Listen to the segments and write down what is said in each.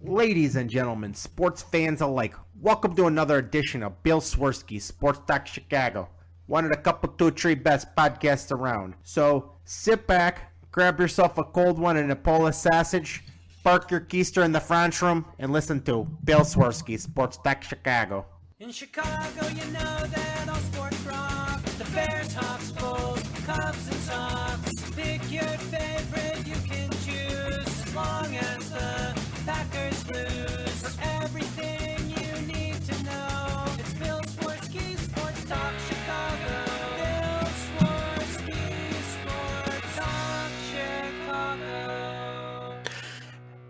Ladies and gentlemen, sports fans alike, welcome to another edition of Bill Swirsky's Sports Talk Chicago, one of the couple, two, three best podcasts around. So sit back, grab yourself a cold one and a Polish sausage, park your keister in the French room, and listen to Bill Swirsky's Sports Talk Chicago. In Chicago, you know that all sports rock. The Bears, Hawks, Bulls, Cubs, and Sox. Pick your favorite, you can choose. As long as the Packers lose. For everything you need to know, it's Bill Swirsky's Sports Talk Chicago. Bill Swirsky's Sports Talk Chicago.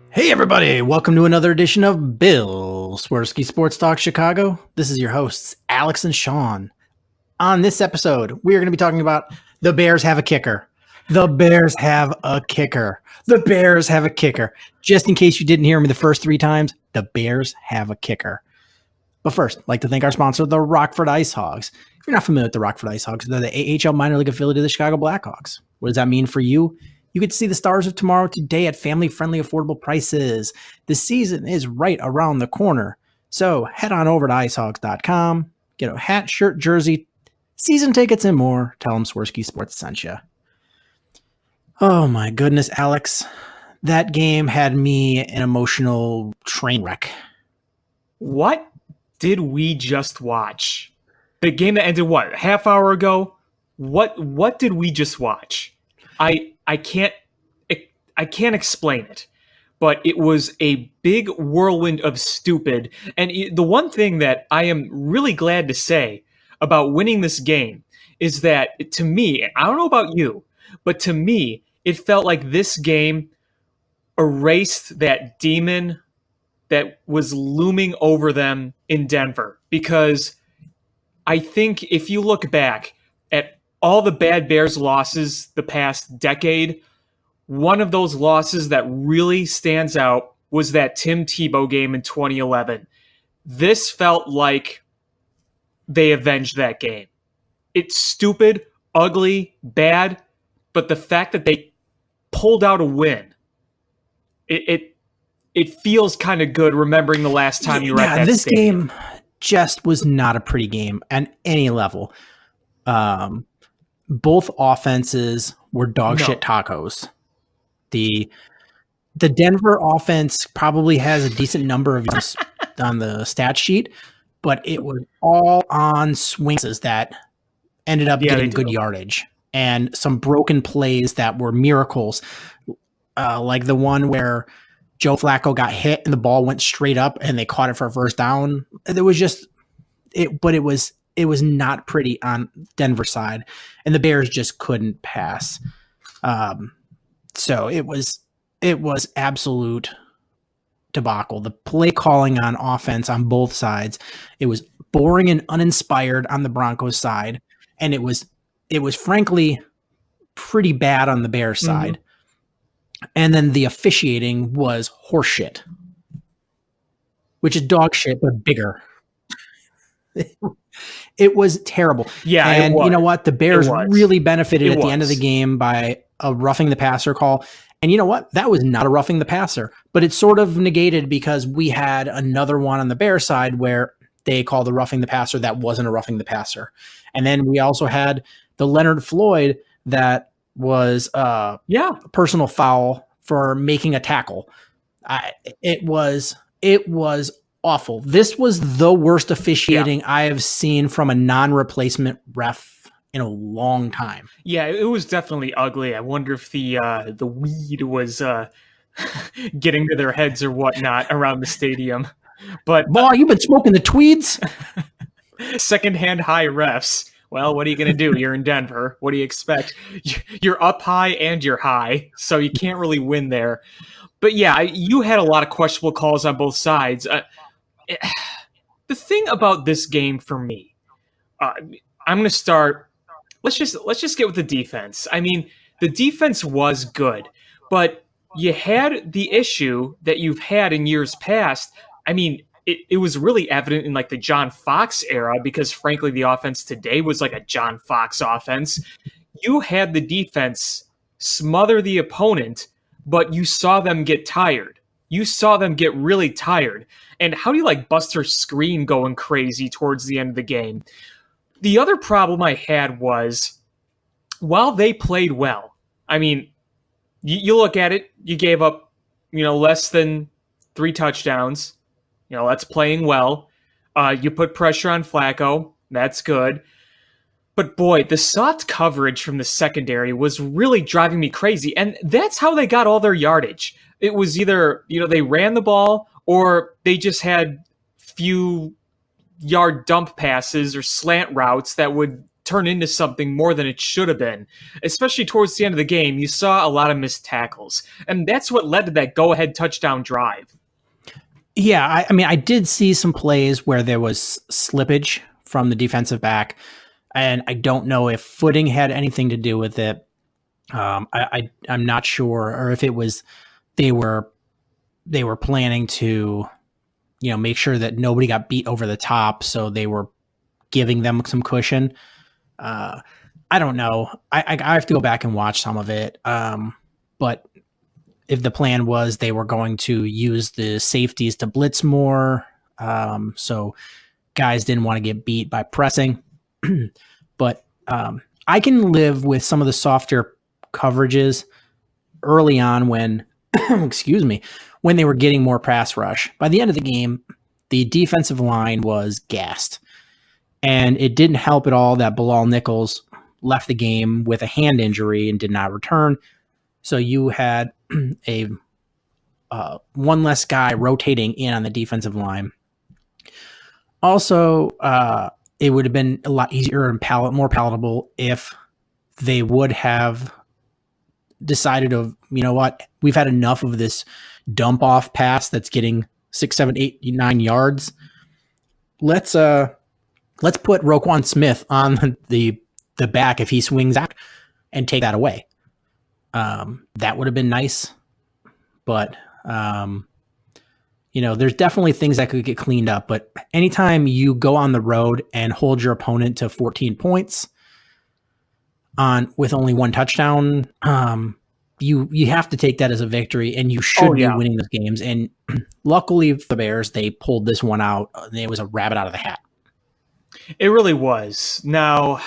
Hey everybody, welcome to another edition of Bill Swirsky Sports Talk Chicago. This is your hosts, Alex and Sean. On this episode, we are going to be talking about the Bears have a kicker. The Bears have a kicker. The Bears have a kicker. Just in case you didn't hear me the first three times, the Bears have a kicker. But first, I'd like to thank our sponsor, the Rockford Ice Hogs. If you're not familiar with the Rockford Ice Hogs, they're the AHL minor league affiliate of the Chicago Blackhawks. What does that mean for you? You get to see the stars of tomorrow today at family-friendly, affordable prices. The season is right around the corner. So head on over to icehogs.com, get a hat, shirt, jersey, season tickets, and more. Tell them Swirsky Sports sent you. Oh my goodness, Alex. That game had me an emotional train wreck. What did we just watch? The game that ended what, a half hour ago? What did we just watch? I can't explain it, but it was a big whirlwind of stupid. And the one thing that I am really glad to say about winning this game is that, to me, I don't know about you, but to me, it felt like this game erased that demon that was looming over them in Denver. Because I think if you look back at all the bad Bears losses the past decade, one of those losses that really stands out was that Tim Tebow game in 2011. This felt like they avenged that game. It's stupid, ugly, bad, but the fact that they pulled out a win, it feels kind of good remembering the last time you were at that this stadium. game just was not a pretty game at any level. Both offenses were dog shit tacos. The Denver offense probably has a decent number of yards on the stat sheet, but it was all on swings that ended up getting good yardage and some broken plays that were miracles, like the one where Joe Flacco got hit and the ball went straight up and they caught it for a first down. There was just it, but it was not pretty on Denver's side, and the Bears just couldn't pass. So it was absolute debacle. The play calling on offense on both sides, it was boring and uninspired on the Broncos side, and it was frankly pretty bad on the Bears side. And then the officiating was horseshit, which is dog shit but bigger. It was terrible. Yeah, and you know what? The Bears really benefited at the end of the game by a roughing the passer call. And you know what? That was not a roughing the passer, but it's sort of negated because we had another one on the Bears side where they called a roughing the passer that wasn't a roughing the passer. And then we also had the Leonard Floyd that was a personal foul for making a tackle. It was awful. This was the worst officiating I have seen from a non-replacement ref in a long time. Yeah, it was definitely ugly. I wonder if the weed was getting to their heads or whatnot around the stadium. But boy, you've been smoking the tweeds. Secondhand high refs. Well, what are you going to do? You're in Denver. What do you expect? You're up high and you're high, so you can't really win there. But yeah, you had a lot of questionable calls on both sides. The thing about this game for me, I'm going to start. Let's just get with the defense. I mean, the defense was good, but you had the issue that you've had in years past. I mean, it was really evident in like the John Fox era because frankly, the offense today was like a John Fox offense. You had the defense smother the opponent, but you saw them get tired. you saw them get really tired. And how do you like Buster Screen going crazy towards the end of the game? The other problem I had was, while they played well, I mean, you look at it, you gave up, less than 3 touchdowns. That's playing well. You put pressure on Flacco. That's good. But boy, the soft coverage from the secondary was really driving me crazy. And that's how they got all their yardage. It was either, they ran the ball or they just had few yard dump passes or slant routes that would turn into something more than it should have been. Especially towards the end of the game, you saw a lot of missed tackles. And that's what led to that go-ahead touchdown drive. Yeah, I mean, I did see some plays where there was slippage from the defensive back, and I don't know if footing had anything to do with it. I'm not sure, or if it was they were planning to, make sure that nobody got beat over the top, so they were giving them some cushion. I don't know. I have to go back and watch some of it. But if the plan was they were going to use the safeties to blitz more, so guys didn't want to get beat by pressing. But I can live with some of the softer coverages early on when, when they were getting more pass rush. By the end of the game, the defensive line was gassed. And it didn't help at all that Bilal Nichols left the game with a hand injury and did not return. So you had a one less guy rotating in on the defensive line. Also, it would have been a lot easier and more palatable if they would have decided of, we've had enough of this dump off pass that's getting 6, 7, 8, 9 yards. Let's put Roquan Smith on the back if he swings out and take that away. That would have been nice, but there's definitely things that could get cleaned up. But anytime you go on the road and hold your opponent to 14 points with only 1 touchdown, you have to take that as a victory, and you should be winning those games. And luckily for the Bears, they pulled this one out. And it was a rabbit out of the hat. It really was. Now,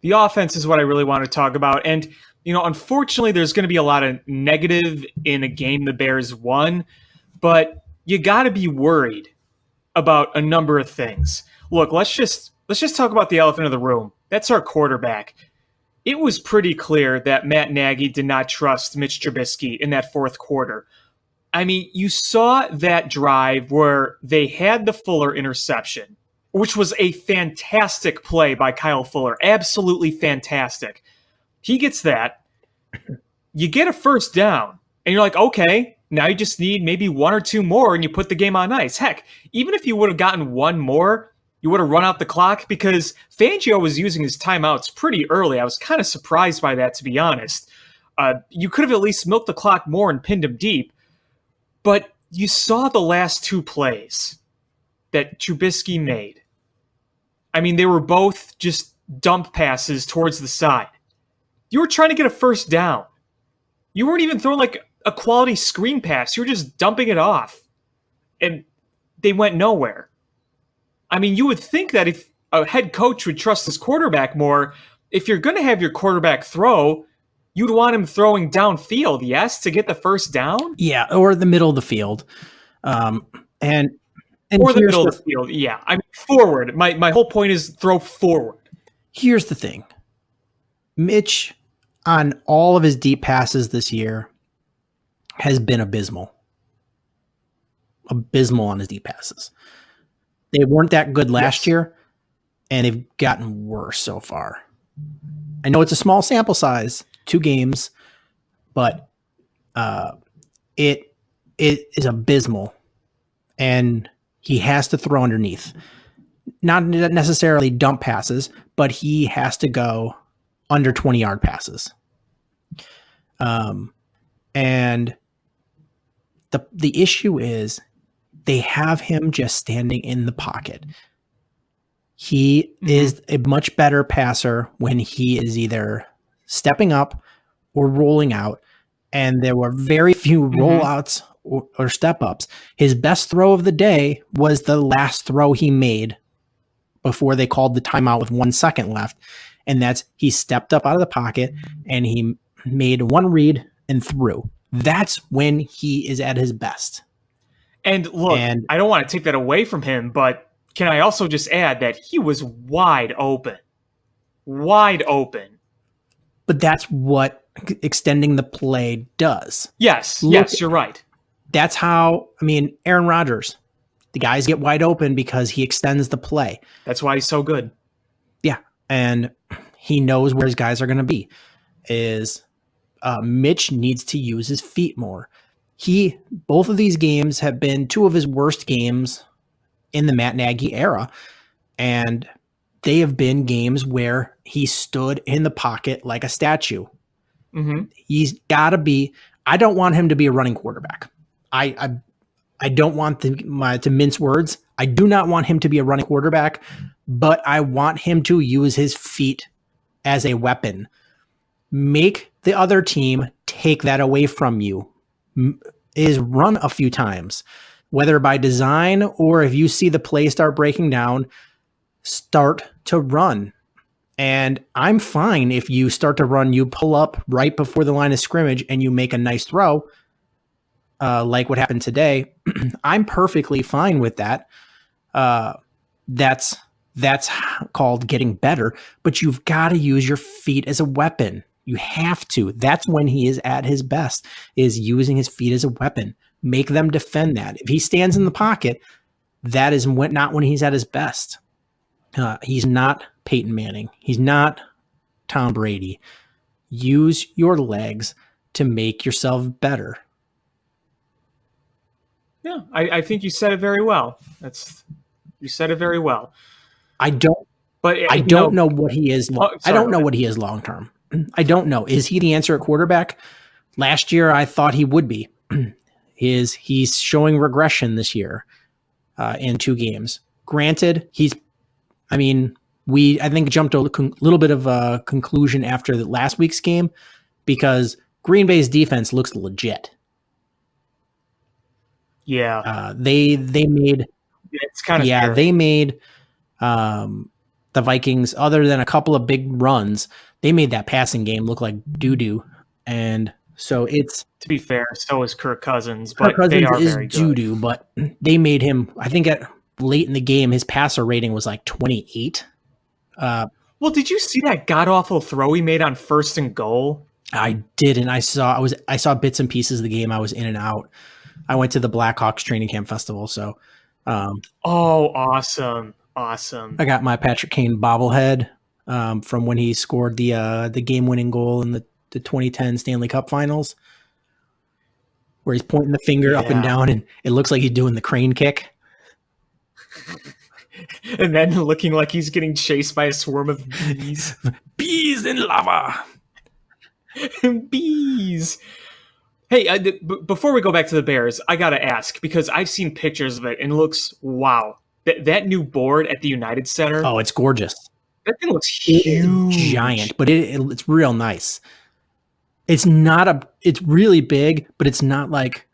the offense is what I really want to talk about. And, unfortunately, there's going to be a lot of negative in a game the Bears won, but you got to be worried about a number of things. Look, let's just talk about the elephant in the room. That's our quarterback. It was pretty clear that Matt Nagy did not trust Mitch Trubisky in that fourth quarter. I mean, you saw that drive where they had the Fuller interception, which was a fantastic play by Kyle Fuller. Absolutely fantastic. He gets that. You get a first down, and you're like, okay, now you just need maybe 1 or 2 more, and you put the game on ice. Heck, even if you would have gotten 1 more, you would have run out the clock, because Fangio was using his timeouts pretty early. I was kind of surprised by that, to be honest. You could have at least milked the clock more and pinned him deep, but you saw the last 2 plays that Trubisky made. I mean, they were both just dump passes towards the side. You were trying to get a first down. You weren't even throwing like a quality screen pass. You were just dumping it off. And they went nowhere. I mean, you would think that if a head coach would trust his quarterback more, if you're going to have your quarterback throw, you'd want him throwing downfield, yes, to get the first down? Yeah, or the middle of the field. And or the middle of the field, yeah. I mean, forward. My whole point is throw forward. Here's the thing. Mitch, on all of his deep passes this year, has been abysmal. Abysmal on his deep passes. They weren't that good last year, and they've gotten worse so far. I know it's a small sample size, 2 games, but it is abysmal, and he has to throw underneath. Not necessarily dump passes, but he has to go under 20-yard passes. And the issue is they have him just standing in the pocket. He is a much better passer when he is either stepping up or rolling out. and there were very few rollouts or step ups. His best throw of the day was the last throw he made before they called the timeout with 1 second left. And that's he stepped up out of the pocket and he made one read and threw. That's when he is at his best. And look, I don't want to take that away from him, but can I also just add that he was wide open? Wide open. But that's what extending the play does. Yes, you're right. That's how, Aaron Rodgers, the guys get wide open because he extends the play. That's why he's so good. Yeah. And he knows where his guys are going to be. Mitch needs to use his feet more. Both of these games have been two of his worst games in the Matt Nagy era. And they have been games where he stood in the pocket like a statue. Mm-hmm. He's got to be, I don't want him to be a running quarterback. I don't want to mince words. I do not want him to be a running quarterback, but I want him to use his feet as a weapon. Make the other team take that away from you. Is run a few times, whether by design or if you see the play start breaking down, start to run. And I'm fine if you start to run, you pull up right before the line of scrimmage and you make a nice throw, like what happened today. I'm perfectly fine with that. That's called getting better, but you've got to use your feet as a weapon. You have to. That's when he is at his best, is using his feet as a weapon. Make them defend that. If he stands in the pocket, that is not when he's at his best. He's not Peyton Manning. He's not Tom Brady. Use your legs to make yourself better. Yeah, I think you said it very well. You said it very well. I don't know what he is. I don't know what he is long term. I don't know. Is he the answer at quarterback? Last year, I thought he would be. He's showing regression this year in 2 games. Granted, I think jumped a little bit of a conclusion after the last week's game because Green Bay's defense looks legit. Yeah. They made. It's kind of scary. They made the Vikings, other than a couple of big runs, they made that passing game look like doo-doo. And so it's... To be fair, so is Kirk Cousins, but they are very good. Doo-doo, but they made him, I think late in the game, his passer rating was like 28. Well, did you see that god-awful throw he made on 1st and goal? I didn't. I saw bits and pieces of the game. I was in and out. I went to the Blackhawks training camp festival, so... awesome. I got my Patrick Kane bobblehead from when he scored the game-winning goal in the 2010 Stanley Cup Finals, where he's pointing the finger up and down, and it looks like he's doing the crane kick. And then looking like he's getting chased by a swarm of bees. Bees in lava. Bees. Hey, before we go back to the Bears, I got to ask, because I've seen pictures of it, and it looks, wow. That new board at the United Center. Oh, it's gorgeous. That thing looks huge. It's giant, but it's real nice. It's really big, but it's not like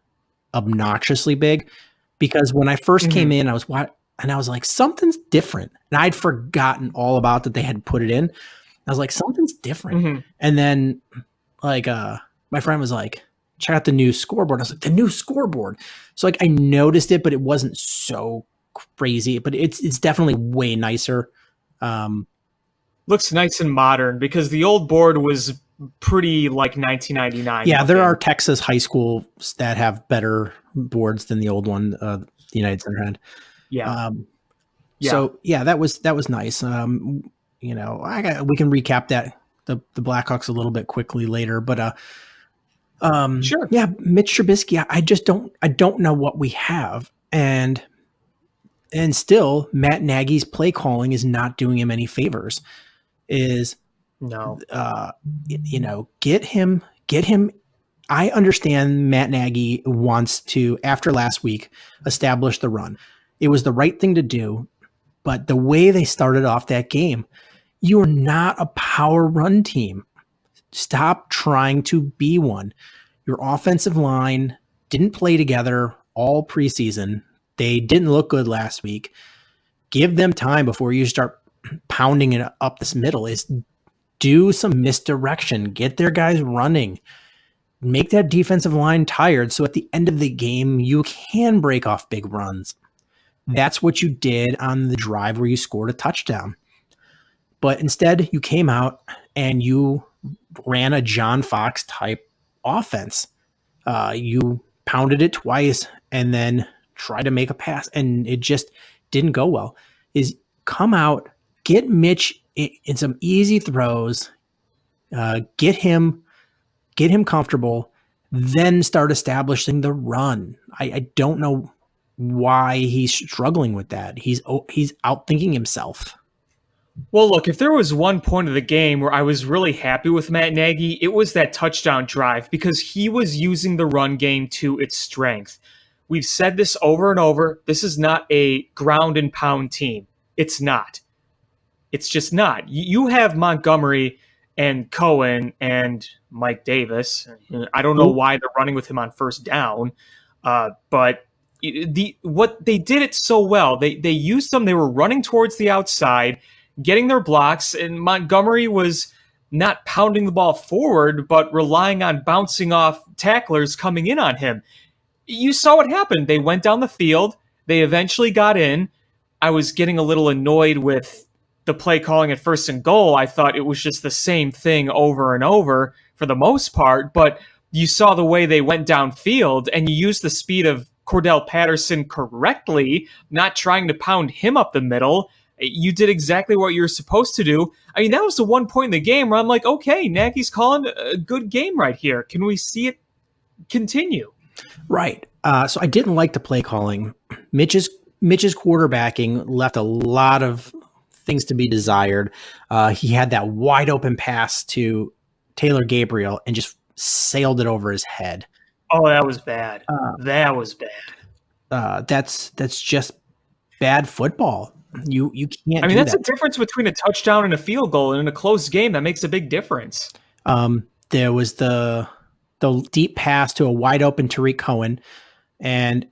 obnoxiously big, because when I first came in, I was like, something's different. And I'd forgotten all about that they had put it in. I was like, something's different. Mm-hmm. And then my friend was like, check out the new scoreboard. I was like, the new scoreboard. So I noticed it, but it wasn't so crazy, but it's definitely way nicer. Looks nice and modern, because the old board was pretty like 1999. Yeah, there are Texas high schools that have better boards than the old one the United Center had. Yeah. So that was nice. We can recap that the Blackhawks a little bit quickly later, but sure. Yeah, Mitch Trubisky, I don't know what we have, and still Matt Nagy's play calling is not doing him any favors. Get him. I understand Matt Nagy wants to, after last week, establish the run. It was the right thing to do, but the way they started off that game, you are not a power run team. Stop trying to be one. Your offensive line didn't play together all preseason. They didn't look good last week. Give them time before you start pounding it up this middle. Is do some misdirection. Get their guys running. Make that defensive line tired so at the end of the game, you can break off big runs. That's what you did on the drive where you scored a touchdown. But instead, you came out and you ran a John Fox type offense. You pounded it twice and then tried to make a pass, and it just didn't go well. Is come out, get Mitch in some easy throws, get him comfortable, then start establishing the run. I don't know why he's struggling with that. He's outthinking himself. Well, look, if there was one point of the game where I was really happy with Matt Nagy, it was that touchdown drive because he was using the run game to its strength. We've said this over and over. This is not a ground and pound team. It's not. It's just not. You have Montgomery and Cohen and Mike Davis. I don't know why they're running with him on first down, but what they did it so well. They used them. They were running towards the outside, getting their blocks, and Montgomery was not pounding the ball forward, but relying on bouncing off tacklers coming in on him. You saw what happened. They went down the field. They eventually got in. I was getting a little annoyed with the play calling at first and goal. I thought it was just the same thing over and over for the most part, but you saw the way they went downfield and you used the speed of Cordell Patterson correctly, not trying to pound him up the middle. You did exactly what you're supposed to do. I mean, that was the one point in the game where I'm like, okay, Nagy's calling a good game right here. Can we see it continue? Right. So I didn't like the play calling. Mitch's quarterbacking left a lot of things to be desired. He had that wide open pass to Taylor Gabriel and just sailed it over his head. Oh, that was bad. That was bad. That's just bad football. You can't. I mean, that's the difference between a touchdown and a field goal, and in a close game, that makes a big difference. There was the deep pass to a wide open Tariq Cohen, and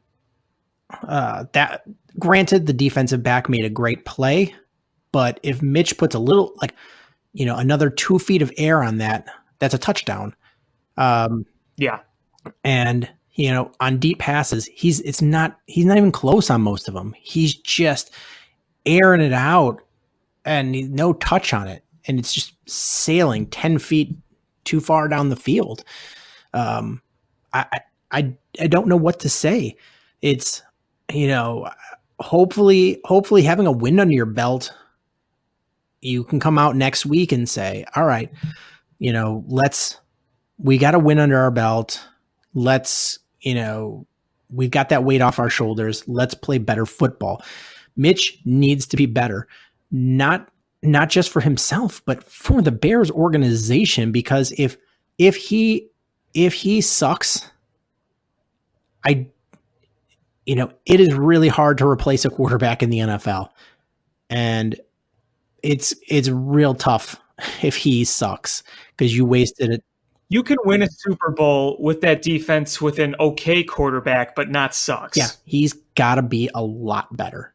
that granted the defensive back made a great play, but if Mitch puts a little another 2 feet of air on that, that's a touchdown. Yeah, and on deep passes, he's not even close on most of them. He's just airing it out and no touch on it, and it's just sailing 10 feet too far down the field. I don't know what to say. It's hopefully having a win under your belt, you can come out next week and say, all right, we got a win under our belt. We've got that weight off our shoulders. Let's play better football. Mitch needs to be better, not just for himself, but for the Bears organization, because if he sucks, it is really hard to replace a quarterback in the NFL. And it's real tough if he sucks because you wasted it. You can win a Super Bowl with that defense with an okay quarterback, but not sucks. Yeah, he's got to be a lot better.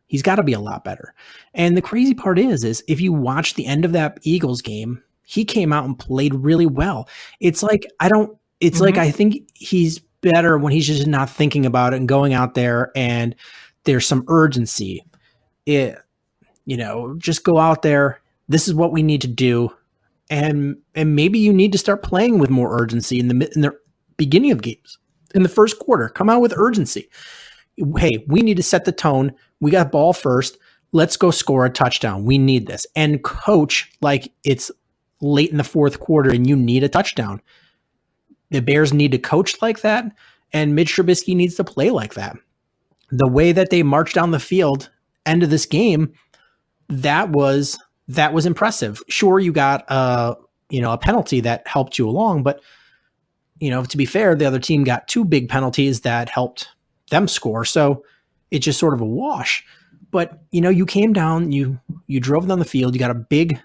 And the crazy part is if you watch the end of that Eagles game, he came out and played really well. It's like, I think he's better when he's just not thinking about it and going out there and there's some urgency. Just go out there. This is what we need to do. And maybe you need to start playing with more urgency in the beginning of games. In the first quarter, come out with urgency. Hey, we need to set the tone. We got ball first. Let's go score a touchdown. We need this. And coach like it's late in the fourth quarter and you need a touchdown. The Bears need to coach like that, and Mitch Trubisky needs to play like that. The way that they marched down the field, end of this game, that was impressive. Sure, you got a penalty that helped you along, but to be fair, the other team got 2 big penalties that helped them score. So it's just sort of a wash. But you came down, you drove down the field, you got a big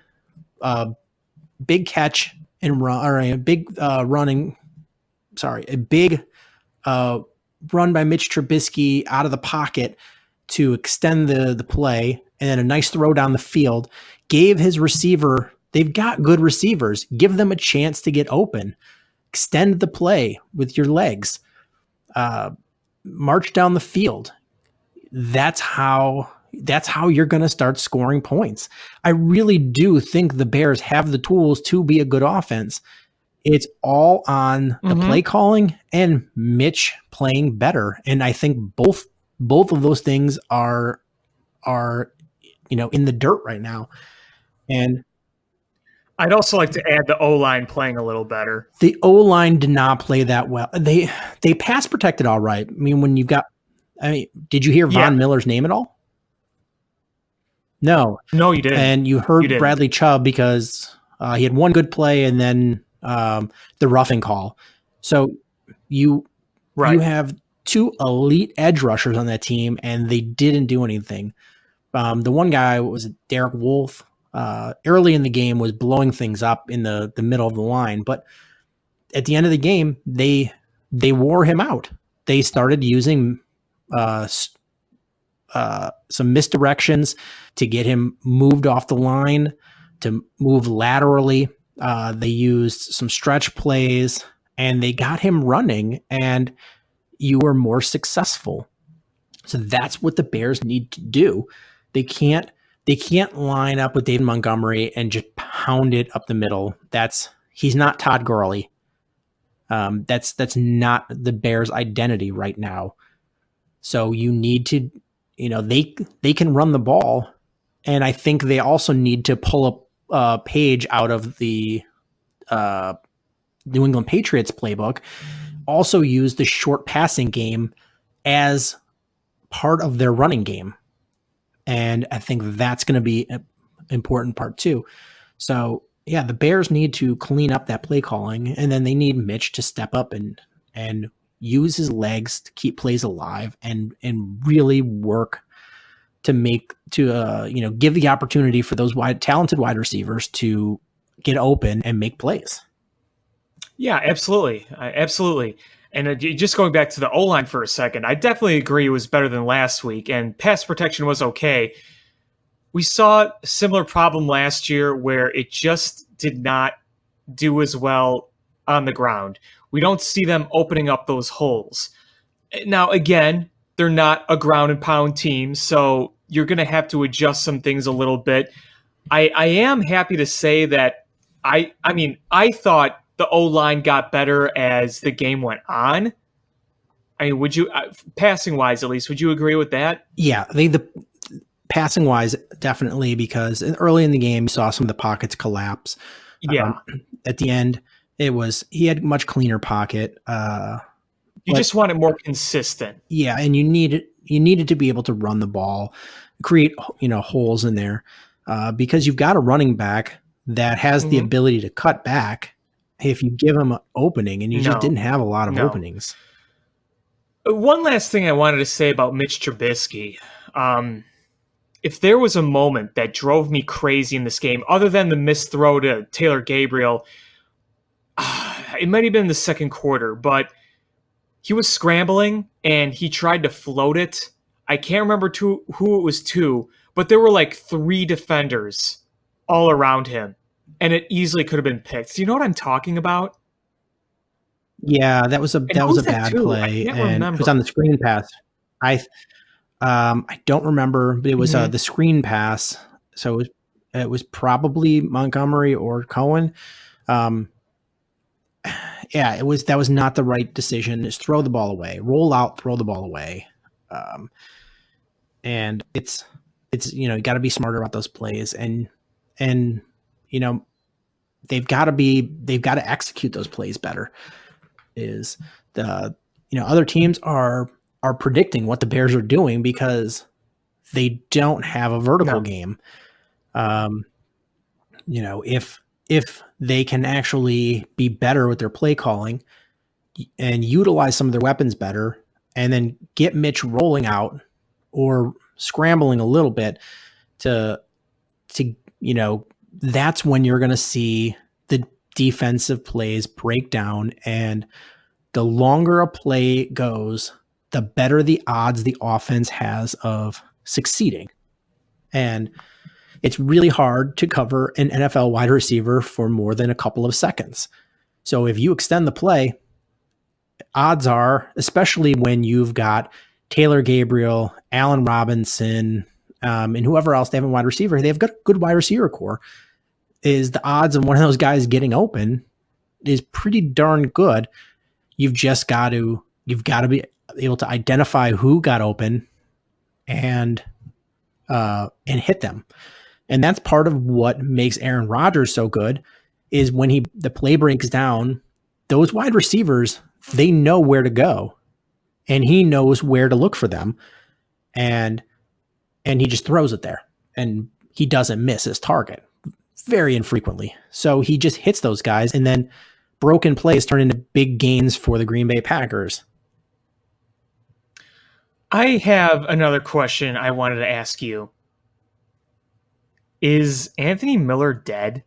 catch and run, or a big running a big run by Mitch Trubisky out of the pocket to extend the play, and then a nice throw down the field gave his receiver. They've got good receivers. Give them a chance to get open. Extend the play with your legs. March down the field. That's how you're going to start scoring points. I really do think the Bears have the tools to be a good offense. It's all on the play calling and Mitch playing better. And I think both of those things are in the dirt right now. And I'd also like to add the O-line playing a little better. the O-line did not play that well. They pass protected all right. I mean, did you hear Von Miller's name at all? No. No, you didn't. And you heard Bradley Chubb because he had one good play and then the roughing call. So you have two elite edge rushers on that team, and they didn't do anything. The one guy was Derek Wolfe. Early in the game was blowing things up in the middle of the line, but at the end of the game, they wore him out. They started using some misdirections to get him moved off the line, to move laterally. They used some stretch plays, and they got him running, and you were more successful. So that's what the Bears need to do. They can't line up with David Montgomery and just pound it up the middle. He's not Todd Gurley. That's not the Bears' identity right now. So you need to, they can run the ball, and I think they also need to pull up a page out of the New England Patriots playbook. Also use the short passing game as part of their running game. And I think that's going to be an important part too. So yeah, the Bears need to clean up that play calling, and then they need Mitch to step up and use his legs to keep plays alive and really work to give the opportunity for those talented wide receivers to get open and make plays. Yeah, absolutely. Absolutely. And just going back to the O-line for a second, I definitely agree it was better than last week, and pass protection was okay. We saw a similar problem last year where it just did not do as well on the ground. We don't see them opening up those holes. Now, again, they're not a ground and pound team, so you're going to have to adjust some things a little bit. I am happy to say that I thought the O-line got better as the game went on. I mean, would you, passing wise at least, would you agree with that? Yeah, the passing wise, definitely, because early in the game, you saw some of the pockets collapse. Yeah. At the end, he had much cleaner pocket. You just want it more consistent. Yeah, and you needed to be able to run the ball, create holes in there, because you've got a running back that has the ability to cut back if you give him an opening, and you just didn't have a lot of openings. One last thing I wanted to say about Mitch Trubisky. If there was a moment that drove me crazy in this game, other than the missed throw to Taylor Gabriel, it might have been the second quarter, but he was scrambling and he tried to float it. I can't remember who it was to, but there were like 3 defenders all around him, and it easily could have been picked. Do you know what I'm talking about? Yeah, that was a bad play, and it was on the screen pass. I don't remember, but it was the screen pass, so it was probably Montgomery or Cohen. Yeah, that was not the right decision. Just throw the ball away, roll out, throw the ball away, and it's you got to be smarter about those plays, and they've got to execute those plays better. Is the other teams are predicting what the Bears are doing because they don't have a vertical game. If they can actually be better with their play calling and utilize some of their weapons better, and then get Mitch rolling out or scrambling a little bit to that's when you're going to see the defensive plays break down and the longer a play goes, the better the odds the offense has of succeeding. And it's really hard to cover an NFL wide receiver for more than a couple of seconds. So if you extend the play, odds are, especially when you've got Taylor Gabriel, Allen Robinson, and whoever else they have in wide receiver, they've got a good wide receiver core, is the odds of one of those guys getting open is pretty darn good. You've got to be able to identify who got open and hit them. And that's part of what makes Aaron Rodgers so good, is when the play breaks down, those wide receivers, they know where to go and he knows where to look for them. And he just throws it there and he doesn't miss his target very infrequently. So he just hits those guys, and then broken plays turn into big gains for the Green Bay Packers. I have another question I wanted to ask you. Is Anthony Miller dead?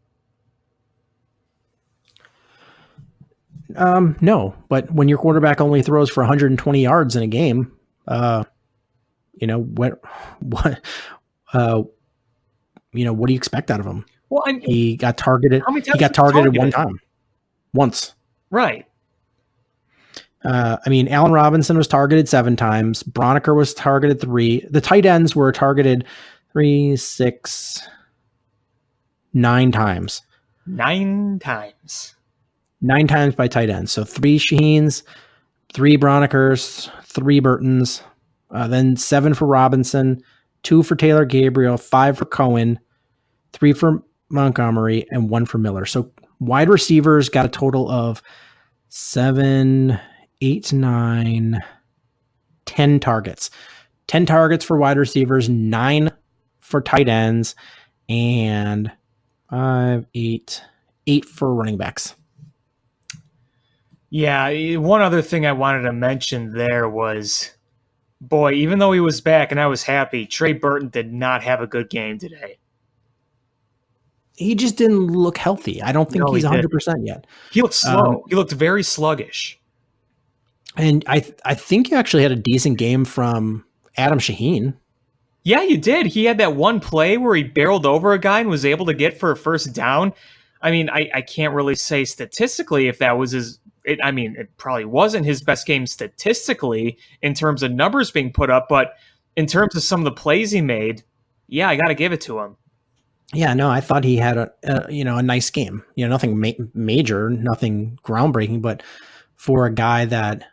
No, but when your quarterback only throws for 120 yards in a game, what do you expect out of him? Well, he got targeted. How many times He got targeted one time, once. Right. Allen Robinson was targeted 7 times. Broniker was targeted 3. The tight ends were targeted 3, 6, 9 times. 9 times. 9 times by tight ends. So 3 Sheens, 3 Bronikers, 3 Burtons, then 7 for Robinson, 2 for Taylor Gabriel, 5 for Cohen, 3 for Montgomery, and 1 for Miller. So wide receivers got a total of 7, 8, 9, 10 targets. 10 targets for wide receivers, 9 for tight ends, and 5, 8 for running backs. Yeah, one other thing I wanted to mention there was, boy, even though he was back and I was happy, Trey Burton did not have a good game today. He just didn't look healthy. I don't think he's 100% yet. He looked slow. He looked very sluggish. And I think he actually had a decent game from Adam Shaheen. Yeah, you did. He had that one play where he barreled over a guy and was able to get for a first down. I mean, I can't really say statistically if that was it probably wasn't his best game statistically in terms of numbers being put up, but in terms of some of the plays he made, yeah, I got to give it to him. Yeah, no, I thought he had a nice game. Nothing major, nothing groundbreaking, but for a guy that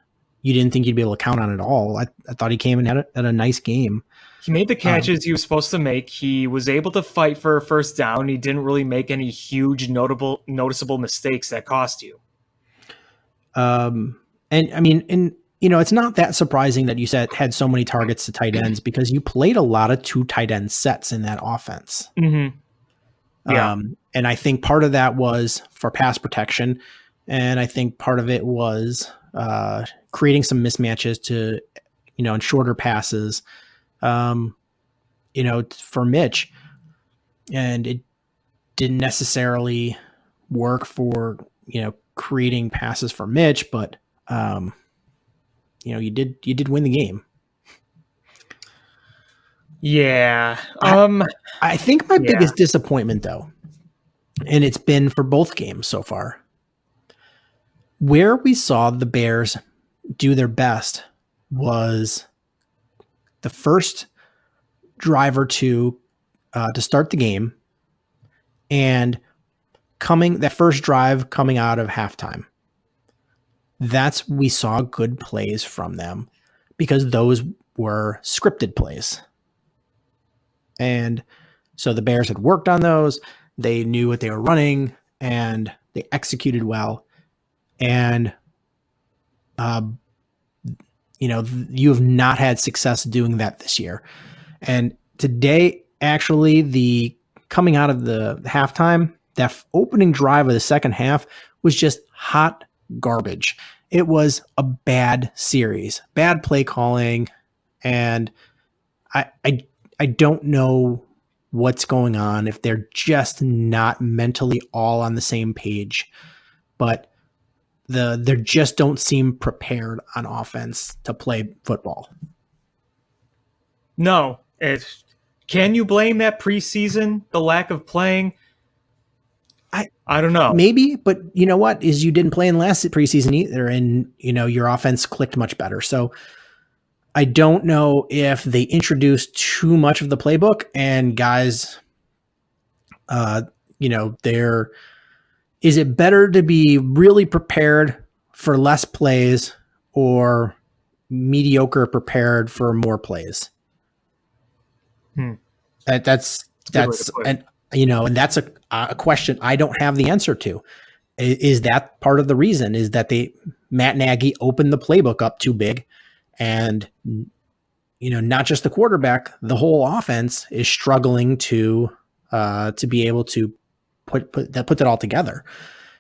you didn't think you'd be able to count on at all, I thought he came and had a nice game. He made the catches he was supposed to make. He was able to fight for a first down. He didn't really make any huge noticeable mistakes that cost you. It's not that surprising that you had so many targets to tight ends, because you played a lot of 2 tight end sets in that offense. Mm-hmm. Yeah. And I think part of that was for pass protection. And I think part of it was creating some mismatches to, in shorter passes, for Mitch. And it didn't necessarily work for, creating passes for Mitch, but, you did win the game. Yeah. I think my biggest disappointment, though, and it's been for both games so far, where we saw the Bears do their best was the first drive or two to start the game, and that first drive coming out of halftime. We saw good plays from them because those were scripted plays. And so the Bears had worked on those. They knew what they were running and they executed well. And, you have not had success doing that this year. And today, actually, the coming out of the halftime, that opening drive of the second half was just hot garbage. It was a bad series, bad play calling, and I don't know what's going on, if they're just not mentally all on the same page. But they just don't seem prepared on offense to play football. No. Can you blame that preseason, the lack of playing? I don't know. Maybe, but you know what? Is you didn't play in last preseason either, and your offense clicked much better. So I don't know if they introduced too much of the playbook and guys, is it better to be really prepared for less plays or mediocre prepared for more plays? That's and that's a question I don't have the answer to. Is that part of the reason? Is that Matt Nagy opened the playbook up too big, and not just the quarterback, the whole offense is struggling to be able to put that all together.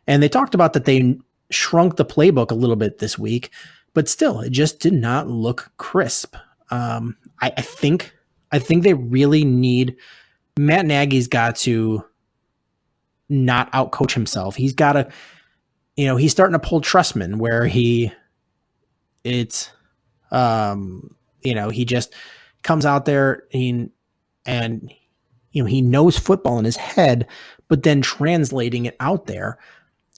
And they talked about that they shrunk the playbook a little bit this week, but still, it just did not look crisp. I think they really need Matt Nagy's got to not outcoach himself. He's got to, he's starting to pull Trustman where he just comes out there and he knows football in his head, but then translating it out there.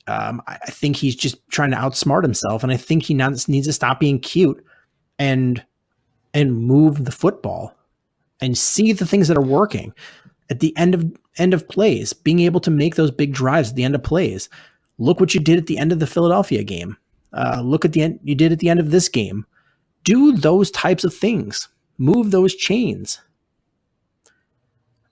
I think he's just trying to outsmart himself, and I think he needs to stop being cute and move the football and see the things that are working at the end of plays, being able to make those big drives at the end of plays. Look what you did at the end of the Philadelphia game. Look at the end you did at the end of this game. Do those types of things. Move those chains.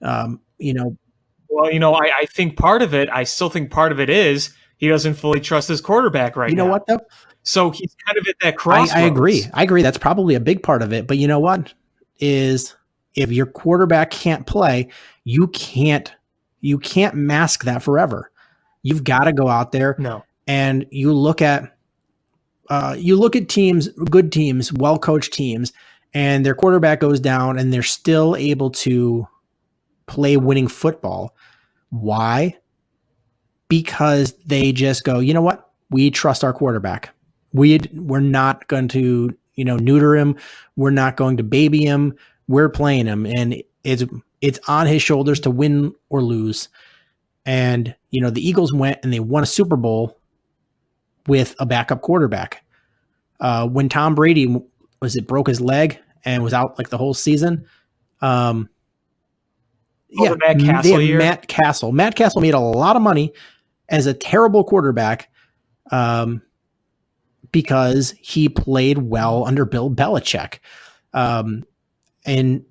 Well, I think part of it, I still think part of it is he doesn't fully trust his quarterback right now. You know what, though? So he's kind of at that crossroads. I agree. That's probably a big part of it. But you know what? Is if your quarterback can't play, you can't mask that forever. You've got to go out there and you look at teams, good teams, well-coached teams, and their quarterback goes down and they're still able to play winning football. Why? Because they just go, you know what? We trust our quarterback. We're not going to, neuter him. We're not going to baby him. We're playing him, and it's on his shoulders to win or lose. And, the Eagles went and they won a Super Bowl with a backup quarterback. When Tom Brady broke his leg and was out like the whole season. Matt Castle year. Matt Castle made a lot of money as a terrible quarterback because he played well under Bill Belichick. And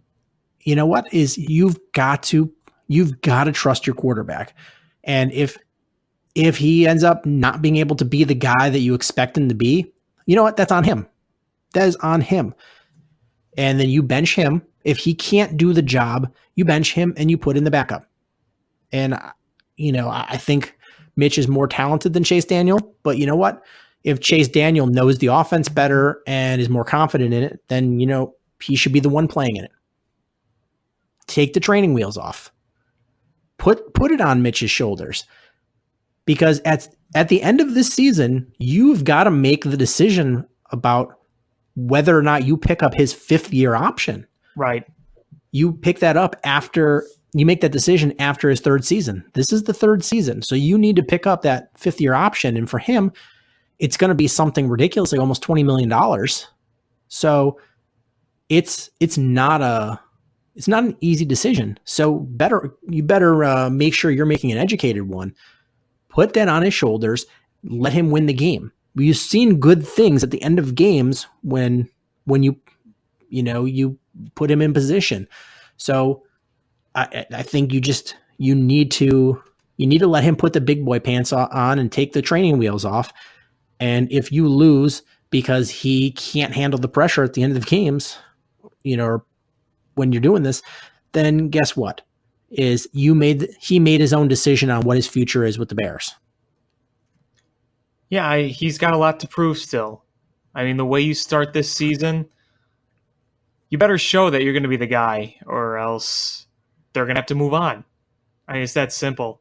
you know what is you've got to trust your quarterback. And if he ends up not being able to be the guy that you expect him to be, you know what? That's on him. That is on him. And then you bench him. If he can't do the job, you bench him and you put in the backup. And, I think Mitch is more talented than Chase Daniel, but you know what? If Chase Daniel knows the offense better and is more confident in it, then, he should be the one playing in it. Take the training wheels off. Put it on Mitch's shoulders. Because at the end of this season, you've got to make the decision about whether or not you pick up his 5th-year option. Right. You pick that up after you make that decision after his 3rd season. This is the 3rd season. So you need to pick up that 5th-year option. And for him, it's going to be something ridiculous, like almost $20 million. So it's not an easy decision. So you better make sure you're making an educated one. Put that on his shoulders. Let him win the game. We've seen good things at the end of games when you put him in position. So I think you need to let him put the big boy pants on and take the training wheels off. And if you lose because he can't handle the pressure at the end of the games, when you're doing this, then guess what? He made his own decision on what his future is with the Bears. Yeah, he's got a lot to prove still. I mean, the way you start this season, you better show that you're going to be the guy, or else they're going to have to move on. I mean, it's that simple.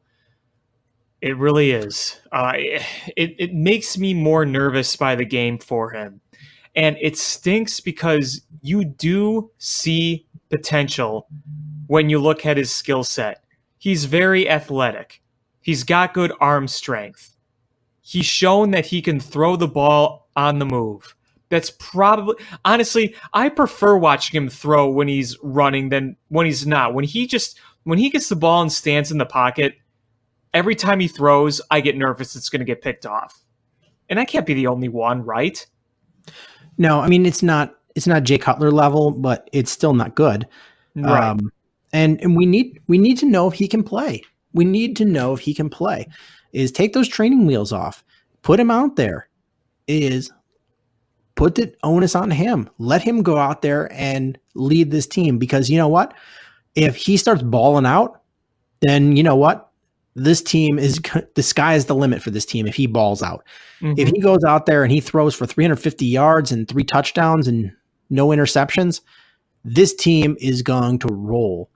It really is. It makes me more nervous by the game for him. And it stinks because you do see potential when you look at his skill set. He's very athletic. He's got good arm strength. He's shown that he can throw the ball on the move. That's probably, honestly, I prefer watching him throw when he's running than when he's not. When he gets the ball and stands in the pocket, every time he throws, I get nervous it's going to get picked off. And I can't be the only one, right? No, I mean it's not Jay Cutler level, but it's still not good. Right. And we need to know if he can play. We need to know if he can play. Is take those training wheels off. Put him out there. Is put the onus on him. Let him go out there and lead this team, because you know what? If he starts balling out, then you know what? This team is, the sky is the limit for this team if he balls out. Mm-hmm. If he goes out there and he throws for 350 yards and 3 touchdowns and no interceptions, this team is going to roll.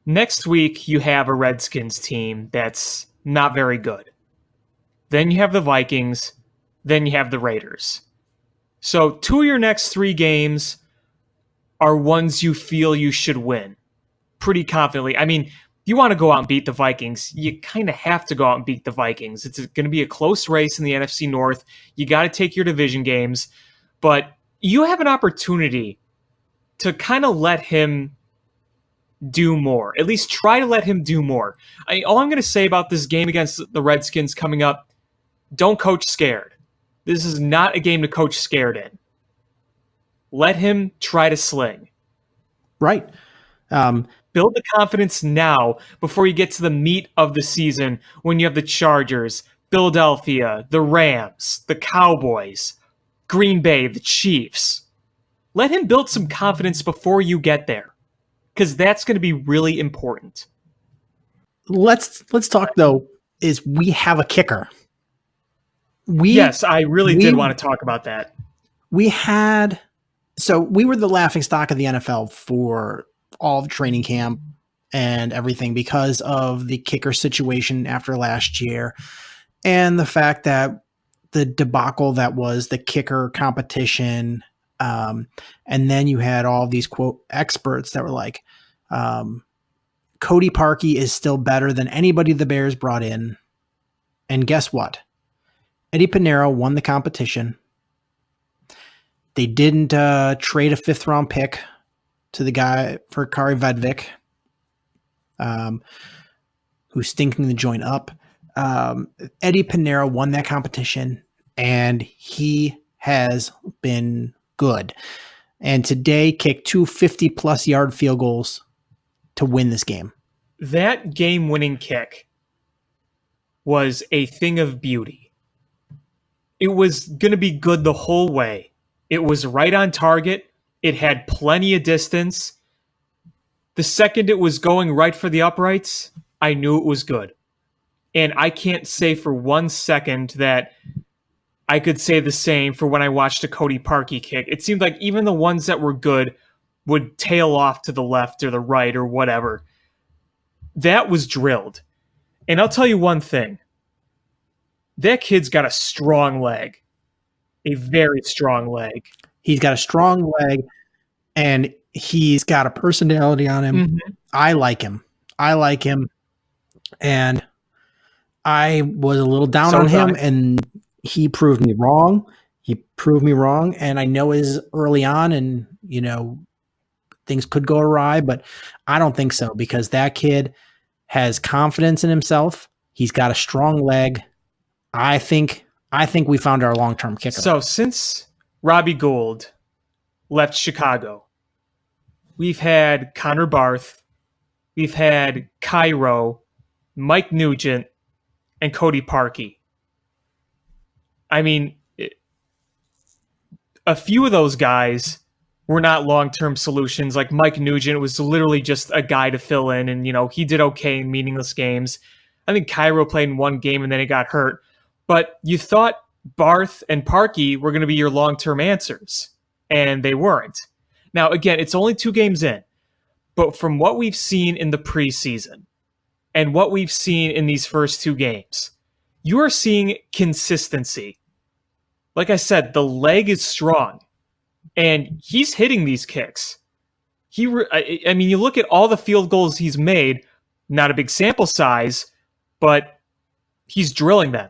Next week, you have a Redskins team that's not very good. Then you have the Vikings. Then you have the Raiders. So 2 of your next 3 games are ones you feel you should win pretty confidently. I mean, you want to go out and beat the Vikings. You kind of have to go out and beat the Vikings. It's going to be a close race in the NFC North. You got to take your division games. But you have an opportunity to kind of let him do more. At least try to let him do more. All I'm going to say about this game against the Redskins coming up, don't coach scared. This is not a game to coach scared in. Let him try to sling. Right. Build the confidence now before you get to the meat of the season when you have the Chargers, Philadelphia, the Rams, the Cowboys, Green Bay, the Chiefs. Let him build some confidence before you get there, because that's going to be really important. Let's talk though. Is we have a kicker. Yes, I really did want to talk about that. We were the laughing stock of the NFL for all of training camp and everything because of the kicker situation after last year and the fact that the debacle that was the kicker competition. And then you had all these quote experts that were like, Cody Parkey is still better than anybody the Bears brought in. And guess what? Eddie Pinero won the competition. They didn't trade a 5th round pick to the guy for Kari Vedvik, who's stinking the joint up. Eddie Pinero won that competition, and he has been good. And today kicked 2 50-plus yard field goals to win this game. That game-winning kick was a thing of beauty. It was going to be good the whole way. It was right on target. It had plenty of distance. The second it was going right for the uprights, I knew it was good. And I can't say for 1 second that I could say the same for when I watched a Cody Parkey kick. It seemed like even the ones that were good would tail off to the left or the right or whatever. That was drilled. And I'll tell you one thing. That kid's got a strong leg. A very strong leg. He's got a strong leg, and he's got a personality on him. Mm-hmm. I like him. And I was a little down on him, and he proved me wrong. And I know it's early on, and, you know, things could go awry, but I don't think so, because that kid has confidence in himself. He's got a strong leg. I think we found our long-term kicker. So since Robbie Gould left Chicago, we've had Connor Barth, we've had Cairo, Mike Nugent, and Cody Parkey. I mean, a few of those guys were not long-term solutions. Like Mike Nugent was literally just a guy to fill in, and, you know, he did okay in meaningless games. I think Cairo played in 1 game and then he got hurt. But you thought Barth and Parkey were going to be your long-term answers, and they weren't. Now, again, it's only 2 games in, but from what we've seen in the preseason, and what we've seen in these first 2 games, you are seeing consistency. Like I said, the leg is strong, and he's hitting these kicks. I mean, you look at all the field goals he's made, not a big sample size, but he's drilling them.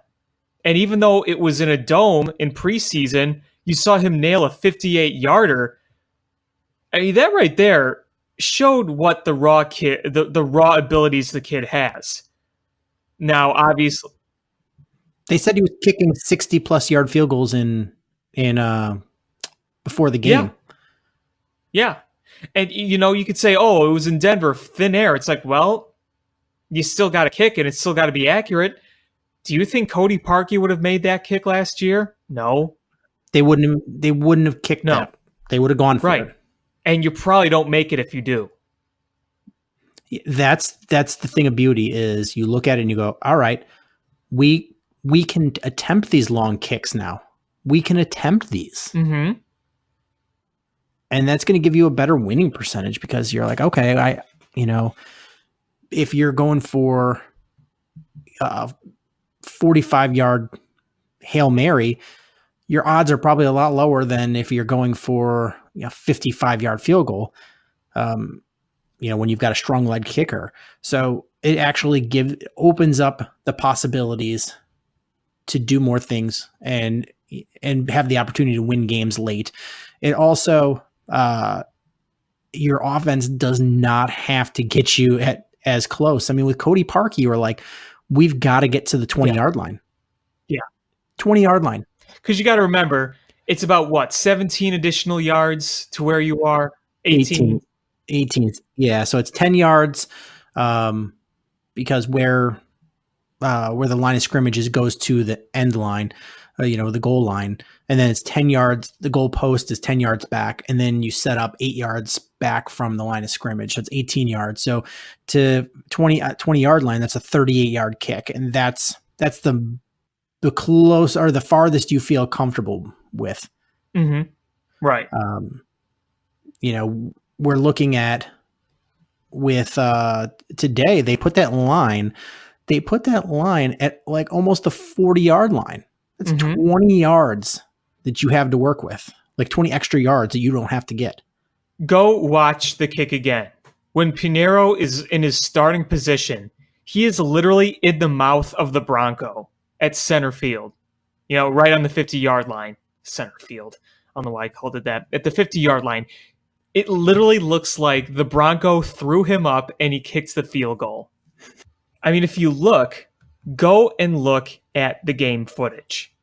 And even though it was in a dome in preseason, you saw him nail a 58-yarder. I mean, that right there showed what the raw abilities the kid has. Now, obviously, They said he was kicking 60+ yard field goals in before the game. Yeah. And, you could say, oh, it was in Denver, thin air. It's like, well, you still got to kick and it's still got to be accurate. Do you think Cody Parkey would have made that kick last year? No. They wouldn't have kicked that. They would have gone for it. And you probably don't make it if you do. That's the thing of beauty is you look at it and you go, all right, we can attempt these long kicks now. We can attempt these. Mm-hmm. And that's going to give you a better winning percentage because you're like, okay, if you're going for 45-yard Hail Mary, your odds are probably a lot lower than if you're going for 55-yard field goal, when you've got a strong leg kicker. So it actually opens up the possibilities to do more things and have the opportunity to win games late. It also, your offense does not have to get you at as close. I mean, with Cody Parkey, you were like, we've got to get to the 20-yard line. Yeah. 20-yard line. Because you got to remember, it's about 17 additional yards to where you are? 18. Yeah, so it's 10 yards because where the line of scrimmage goes to the end line, the goal line, and then it's 10 yards. The goal post is 10 yards back, and then you set up 8 yards back from the line of scrimmage. So it's 18 yards. So to 20-yard line, that's a 38-yard kick, and that's the close or the farthest you feel comfortable with. Mm-hmm. Right. We're looking at with today, they put that line at like almost the 40-yard line. That's 20 yards that you have to work with, like 20 extra yards that you don't have to get. Go watch the kick again. When Pinheiro is in his starting position, he is literally in the mouth of the Bronco at center field, right on the 50-yard line. Center field. I don't know why I called it that. At the 50-yard line, it literally looks like the Bronco threw him up and he kicks the field goal. I mean, if you go and look at the game footage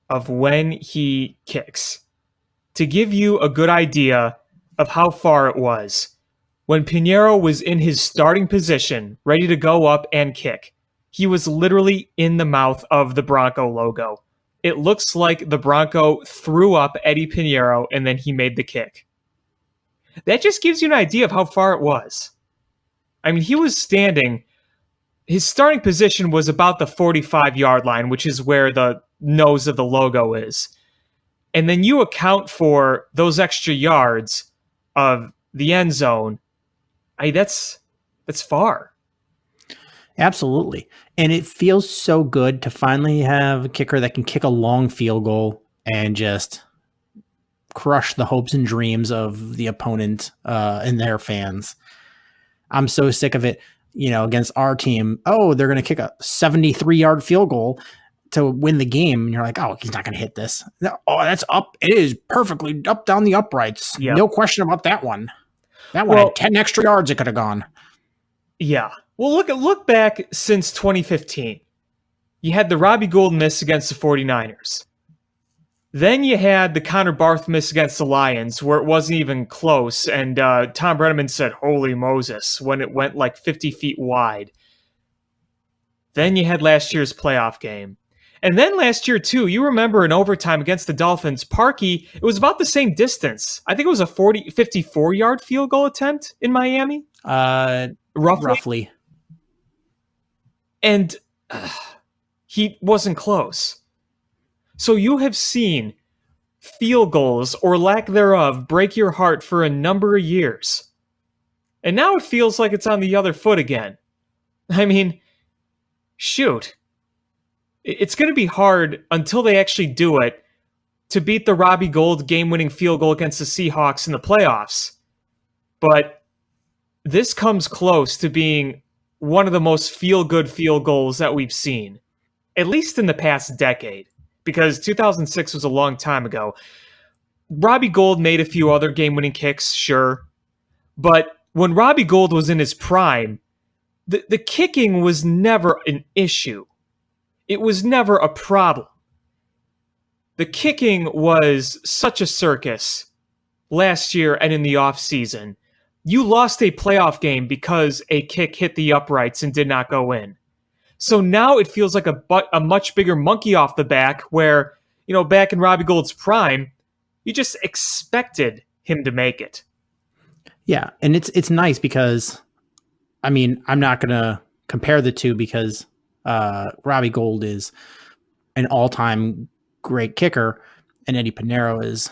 of when he kicks to give you a good idea of how far it was. When Pinheiro was in his starting position, ready to go up and kick, he was literally in the mouth of the Bronco logo. It looks like the Bronco threw up Eddie Pinheiro and then he made the kick. That just gives you an idea of how far it was. I mean, he was standing. His starting position was about the 45-yard line, which is where the nose of the logo is. And then you account for those extra yards of the end zone. That's far. Absolutely. And it feels so good to finally have a kicker that can kick a long field goal and just crush the hopes and dreams of the opponent and their fans. I'm so sick of it, against our team. Oh, they're going to kick a 73-yard field goal to win the game. And you're like, oh, he's not going to hit this. No, oh, that's up. It is perfectly up down the uprights. Yep. No question about that one. That one had 10 extra yards it could have gone. Yeah. Well, look back since 2015. You had the Robbie Gould miss against the 49ers. Then you had the Connor Barth miss against the Lions, where it wasn't even close, and Tom Brenneman said, holy Moses, when it went like 50 feet wide. Then you had last year's playoff game. And then last year, too, you remember in overtime against the Dolphins, Parkey, it was about the same distance. I think it was a 54-yard field goal attempt in Miami. Roughly. And he wasn't close. So you have seen field goals, or lack thereof, break your heart for a number of years. And now it feels like it's on the other foot again. I mean, shoot. It's going to be hard until they actually do it to beat the Robbie Gould game-winning field goal against the Seahawks in the playoffs. But this comes close to being one of the most feel-good field goals that we've seen, at least in the past decade, because 2006 was a long time ago. Robbie Gould made a few other game-winning kicks, sure, but when Robbie Gould was in his prime, the kicking was never an issue. It was never a problem. The kicking was such a circus last year and in the offseason. You lost a playoff game because a kick hit the uprights and did not go in. So now it feels like a much bigger monkey off the back where, back in Robbie Gould's prime, you just expected him to make it. Yeah, and it's nice because, I'm not going to compare the two because Robbie Gould is an all-time great kicker, and Eddie Pinheiro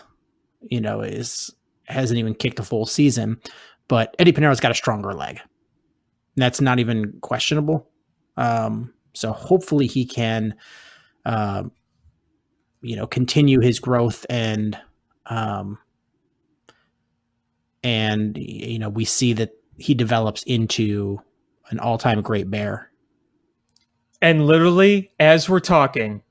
hasn't even kicked a full season, but Eddie Pinheiro's got a stronger leg. And that's not even questionable. So hopefully he can, continue his growth and we see that he develops into an all-time great Bear. And literally, as we're talking,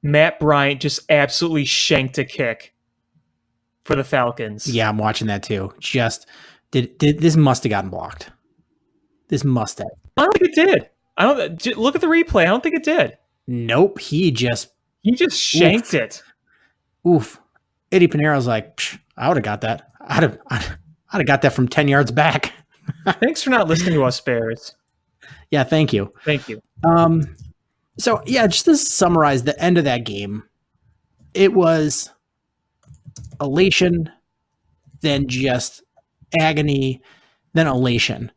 Matt Bryant just absolutely shanked a kick for the Falcons. Yeah, I'm watching that too. Just did this must have gotten blocked. This must have. I don't think it did. Look at the replay. I don't think it did. Nope. He just shanked it. Oof. Eddie Pinheiro's like, I would have got that. I'd have got that from 10 yards back. Thanks for not listening to us, Bears. Yeah, thank you. Thank you. So yeah, just to summarize the end of that game, it was elation, then just agony, then elation,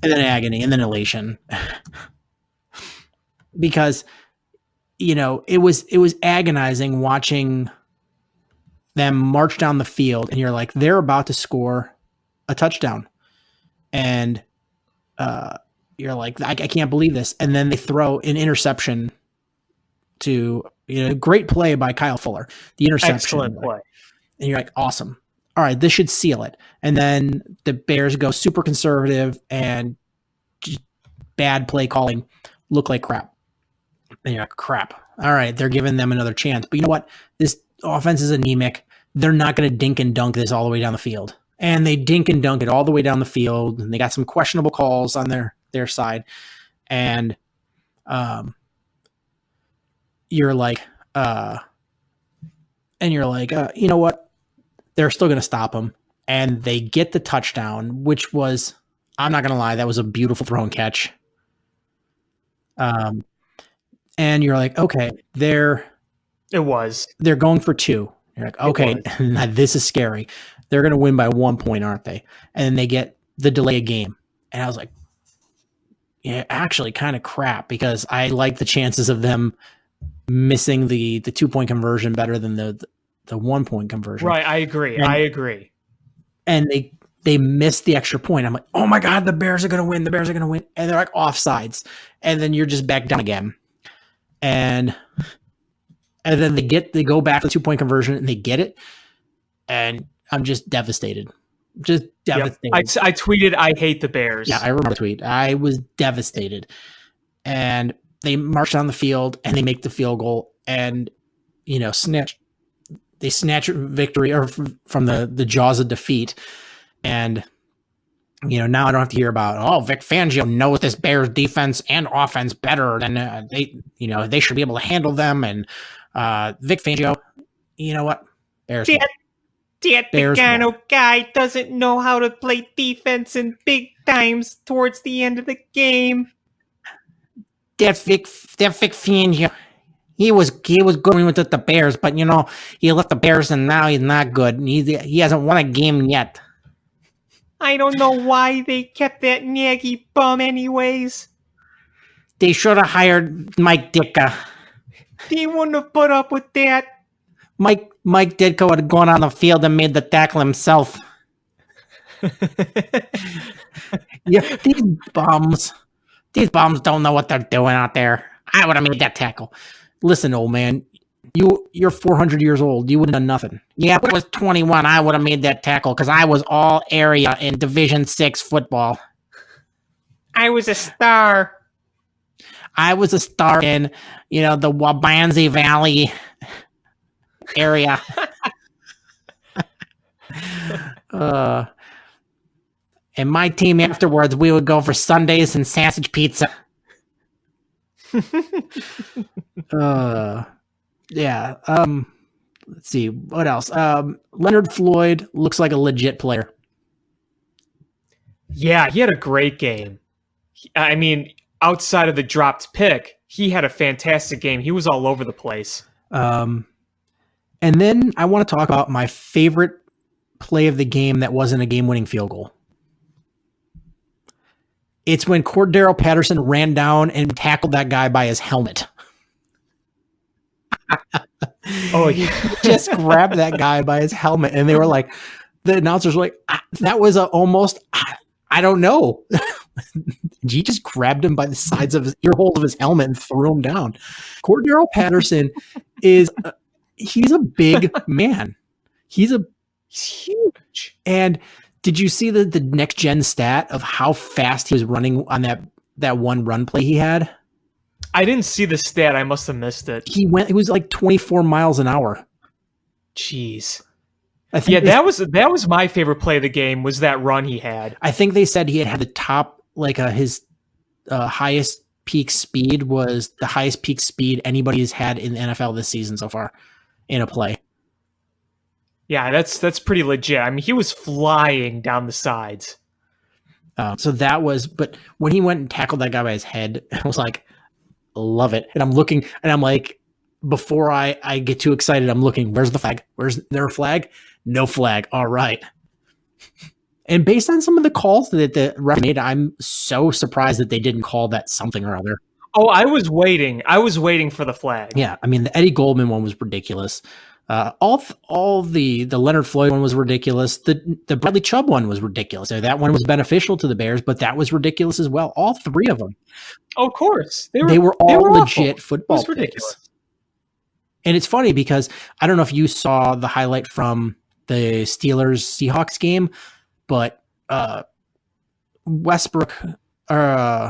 and then agony, and then elation. Because, it was agonizing watching them march down the field, and you're like, they're about to score a touchdown. And you're like, I can't believe this. And then they throw an interception to, great play by Kyle Fuller. The interception. Excellent play. And you're like, awesome. All right, this should seal it. And then the Bears go super conservative and bad play calling, look like crap. And you're like, crap. All right, they're giving them another chance. But you know what? This offense is anemic. They're not going to dink and dunk this all the way down the field. And they dink and dunk it all the way down the field. And they got some questionable calls on their side. And you're like, you know what? They're still going to stop them. And they get the touchdown, which was, I'm not going to lie, that was a beautiful throw and catch. And you're like, okay, they're going for two. You're like, okay, this is scary. They're going to win by 1 point, aren't they? And then they get the delay of game. And I was like, yeah, actually kind of crap, because I like the chances of them missing the 2 point conversion better than the 1 point conversion. Right. I agree. And they missed the extra point. I'm like, oh my God, the Bears are going to win. The Bears are going to win. And they're like offsides. And then you're just back down again. And then they go back to the 2 point conversion and they get it. And I'm just devastated. Just devastated. Yep. I tweeted, I hate the Bears. Yeah, I remember the tweet. I was devastated. And they march down the field and they make the field goal and, snatch victory or from the jaws of defeat. And, now I don't have to hear about, Vic Fangio knows this Bears defense and offense better than they should be able to handle them. And Vic Fangio, you know what? Bears. That Pagano guy doesn't know how to play defense in big times towards the end of the game. That Vic Fangio, he was good when he went to the Bears, but he left the Bears and now he's not good. He hasn't won a game yet. I don't know why they kept that Nagy bum anyways. They should have hired Mike Ditka. He wouldn't have put up with that. Mike Ditka would have gone on the field and made the tackle himself. Yeah, these bums don't know what they're doing out there. I would have made that tackle. Listen, old man, you're 400 years old. You wouldn't have done nothing. Yeah, but I was 21. I would have made that tackle because I was all area in Division 6 football. I was a star. I was a star in, the Wabansie Valley area. And my team afterwards, we would go for Sundays and sausage pizza. Yeah. Let's see what else. Leonard Floyd looks like a legit player. Yeah, he had a great game. I mean, outside of the dropped pick, he had a fantastic game. He was all over the place. And then I want to talk about my favorite play of the game that wasn't a game-winning field goal. It's when Cordero Patterson ran down and tackled that guy by his helmet. Oh, yeah. He just grabbed that guy by his helmet, and they were like, the announcers were like, that was almost, I don't know. He just grabbed him by the sides of his ear hole of his helmet and threw him down. Cordero Patterson he's a big man. He's huge. And did you see the next gen stat of how fast he was running on that one run play he had? I didn't see the stat. I must have missed it. He was like 24 miles an hour. Jeez. That was my favorite play of the game, was that run he had. I think they said he had the top, his highest peak speed was the highest peak speed anybody has had in the NFL this season so far in a play. Yeah, that's pretty legit. I mean, he was flying down the sides. So that was, but when he went and tackled that guy by his head, I was like, love it. And I'm looking, and I'm like, before I get too excited, I'm looking, where's the flag? Where's there a flag? No flag. All right. And based on some of the calls that the ref made, I'm so surprised that they didn't call that something or other. Oh, I was waiting. I was waiting for the flag. Yeah, I mean, the Eddie Goldman one was ridiculous. All the Leonard Floyd one was ridiculous. The Bradley Chubb one was ridiculous. That one was beneficial to the Bears, but that was ridiculous as well. All three of them. Oh, of course. They were all legit awful. football It was ridiculous. plays. And it's funny because I don't know if you saw the highlight from the Steelers-Seahawks game, but Westbrook Russell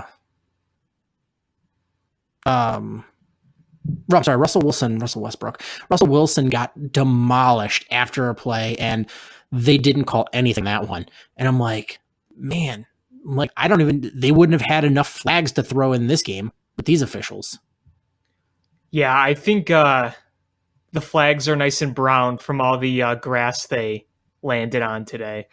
Wilson got demolished after a play, and they didn't call anything that one. And I'm like, man, they wouldn't have had enough flags to throw in this game with these officials. Yeah, I think the flags are nice and brown from all the grass they landed on today.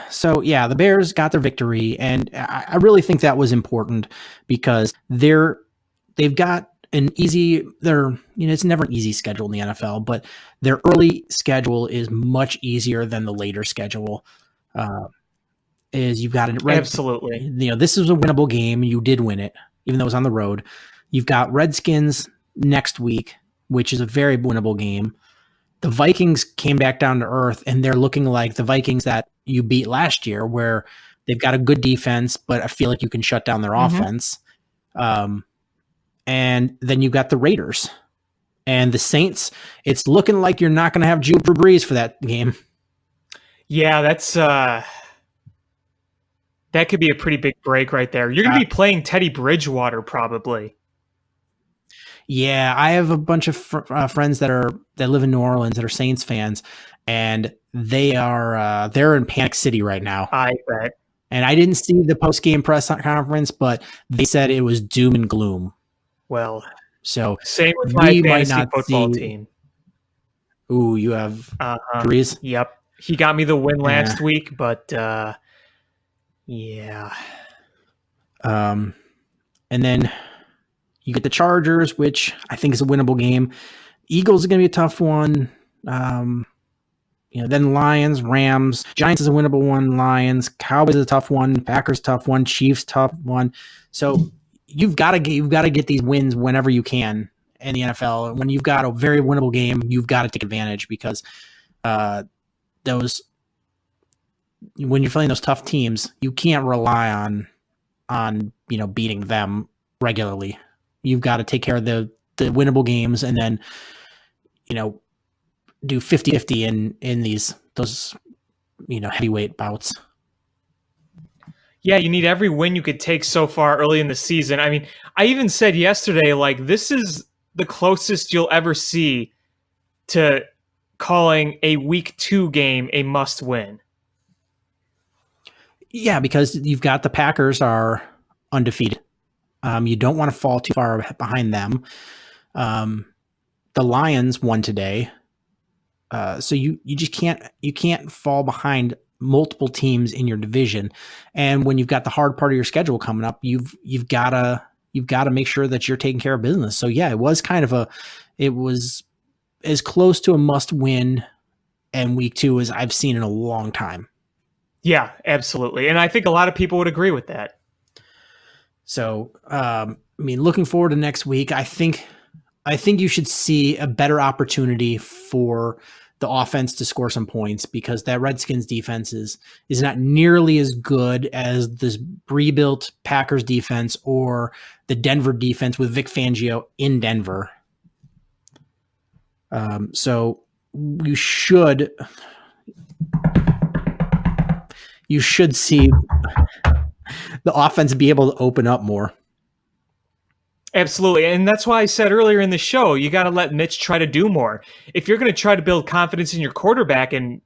So yeah, the Bears got their victory, and I really think that was important because they've got it's never an easy schedule in the NFL, but their early schedule is much easier than the later schedule. Is you've got Absolutely. This is a winnable game. You did win it, even though it was on the road. You've got Redskins next week, which is a very winnable game. The Vikings came back down to earth, and they're looking like the Vikings that you beat last year, where they've got a good defense, but I feel like you can shut down their offense. And then you've got the Raiders and the Saints. It's looking like you're not going to have Drew Brees for that game. Yeah, that's that could be a pretty big break right there. You're going to be playing Teddy Bridgewater probably. Yeah, I have a bunch of friends that live in New Orleans that are Saints fans, and they're in Panic City right now. I bet. And I didn't see the post-game press conference, but they said it was doom and gloom. Well, so same with my fantasy football team. Ooh, you have Brees? Yep. He got me the win last week, but yeah. And then you get the Chargers, which I think is a winnable game. Eagles is going to be a tough one. Then Lions, Rams, Giants is a winnable one. Lions, Cowboys is a tough one. Packers tough one. Chiefs tough one. So you've got to get these wins whenever you can in the NFL. When you've got a very winnable game, you've got to take advantage because those when you're playing those tough teams, you can't rely on beating them regularly. You've got to take care of the winnable games, and then do 50-50 in those heavyweight bouts. Yeah, you need every win you could take so far early in the season. I mean, I even said yesterday, like, this is the closest you'll ever see to calling a week 2 game a must win. Yeah, because you've got the Packers are undefeated. You don't want to fall too far behind them. The Lions won today. So you just can't fall behind multiple teams in your division. And when you've got the hard part of your schedule coming up, you've got to make sure that you're taking care of business. So yeah, it was as close to a must win in week 2 as I've seen in a long time. Yeah, absolutely. And I think a lot of people would agree with that. So, looking forward to next week, I think you should see a better opportunity for the offense to score some points, because that Redskins defense is not nearly as good as this rebuilt Packers defense or the Denver defense with Vic Fangio in Denver. So you should see the offense be able to open up more. Absolutely. And that's why I said earlier in the show, you got to let Mitch try to do more. If you're going to try to build confidence in your quarterback, and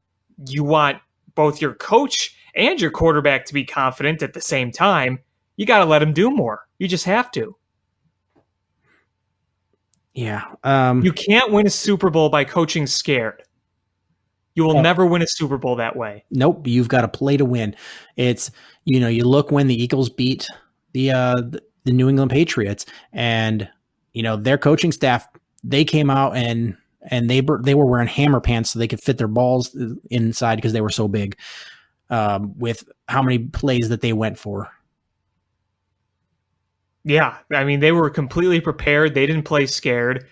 you want both your coach and your quarterback to be confident at the same time, you got to let him do more. You just have to. Yeah. You can't win a Super Bowl by coaching scared. You will never win a Super Bowl that way. Nope. You've got to play to win. It's, you look when the Eagles beat the New England Patriots, and their coaching staff, they came out and they were wearing hammer pants so they could fit their balls inside because they were so big, with how many plays that they went for. Yeah, I mean, they were completely prepared. They didn't play scared.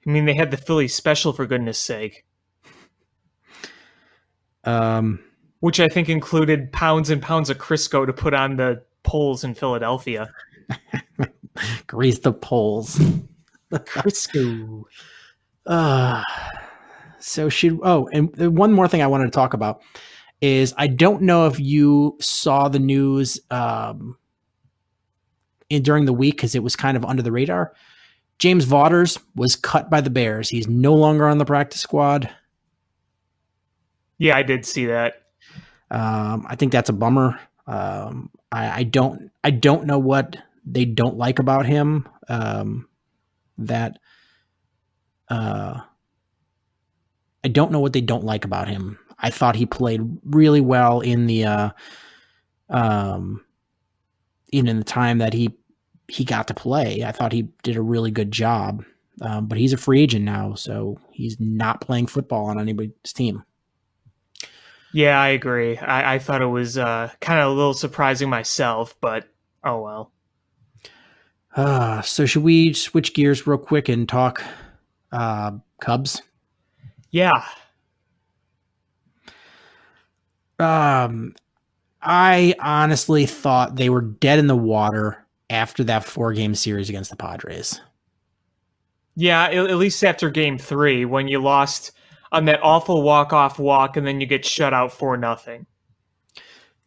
I mean, they had the Philly special, for goodness sake. Which I think included pounds and pounds of Crisco to put on the poles in Philadelphia. Grease the poles. Crisco. And one more thing I wanted to talk about is, I don't know if you saw the news during the week, because it was kind of under the radar. James Vaughters was cut by the Bears. He's no longer on the practice squad. Yeah, I did see that. I think that's a bummer. I don't know what they don't like about him. I don't know what they don't like about him. I thought he played really well in the even in the time that he got to play. I thought he did a really good job. But he's a free agent now, so he's not playing football on anybody's team. Yeah, I agree. I thought it was kind of a little surprising myself, but oh well. So should we switch gears real quick and talk Cubs? Yeah. I honestly thought they were dead in the water after that 4-game series against the Padres. Yeah, at least after game 3, when you lost on that awful walk-off walk, and then you get shut out 4-0.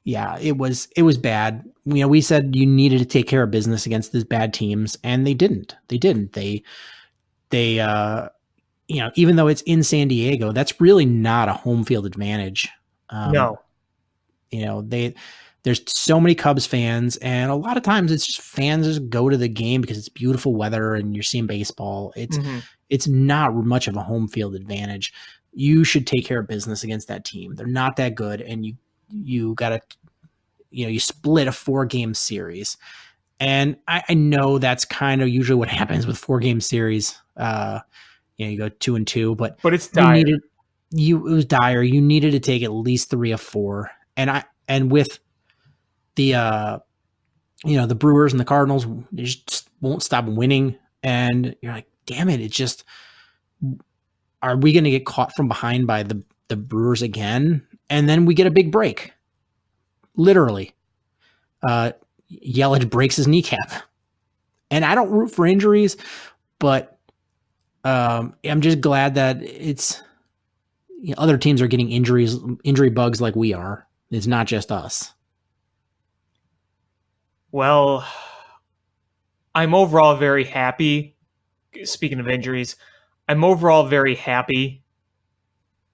Yeah, it was bad. We said you needed to take care of business against these bad teams, and they didn't. They even though it's in San Diego, that's really not a home field advantage. No. There's so many Cubs fans, and a lot of times it's just fans just go to the game because it's beautiful weather and you're seeing baseball. It's not much of a home field advantage. You should take care of business against that team. They're not that good, and you got to, you split a 4-game series. And I know that's kind of usually what happens with 4-game series. You go 2-2, but it's dire. It was dire. You needed to take at least 3 of 4. And with the the Brewers and the Cardinals, they just won't stop winning. And you're like, damn it! Are we going to get caught from behind by the the Brewers again, and then we get a big break. Literally. Yelich breaks his kneecap. And I don't root for injuries, but I'm just glad that it's other teams are getting injury bugs like we are. It's not just us. Well, I'm overall very happy. Speaking of injuries, I'm overall very happy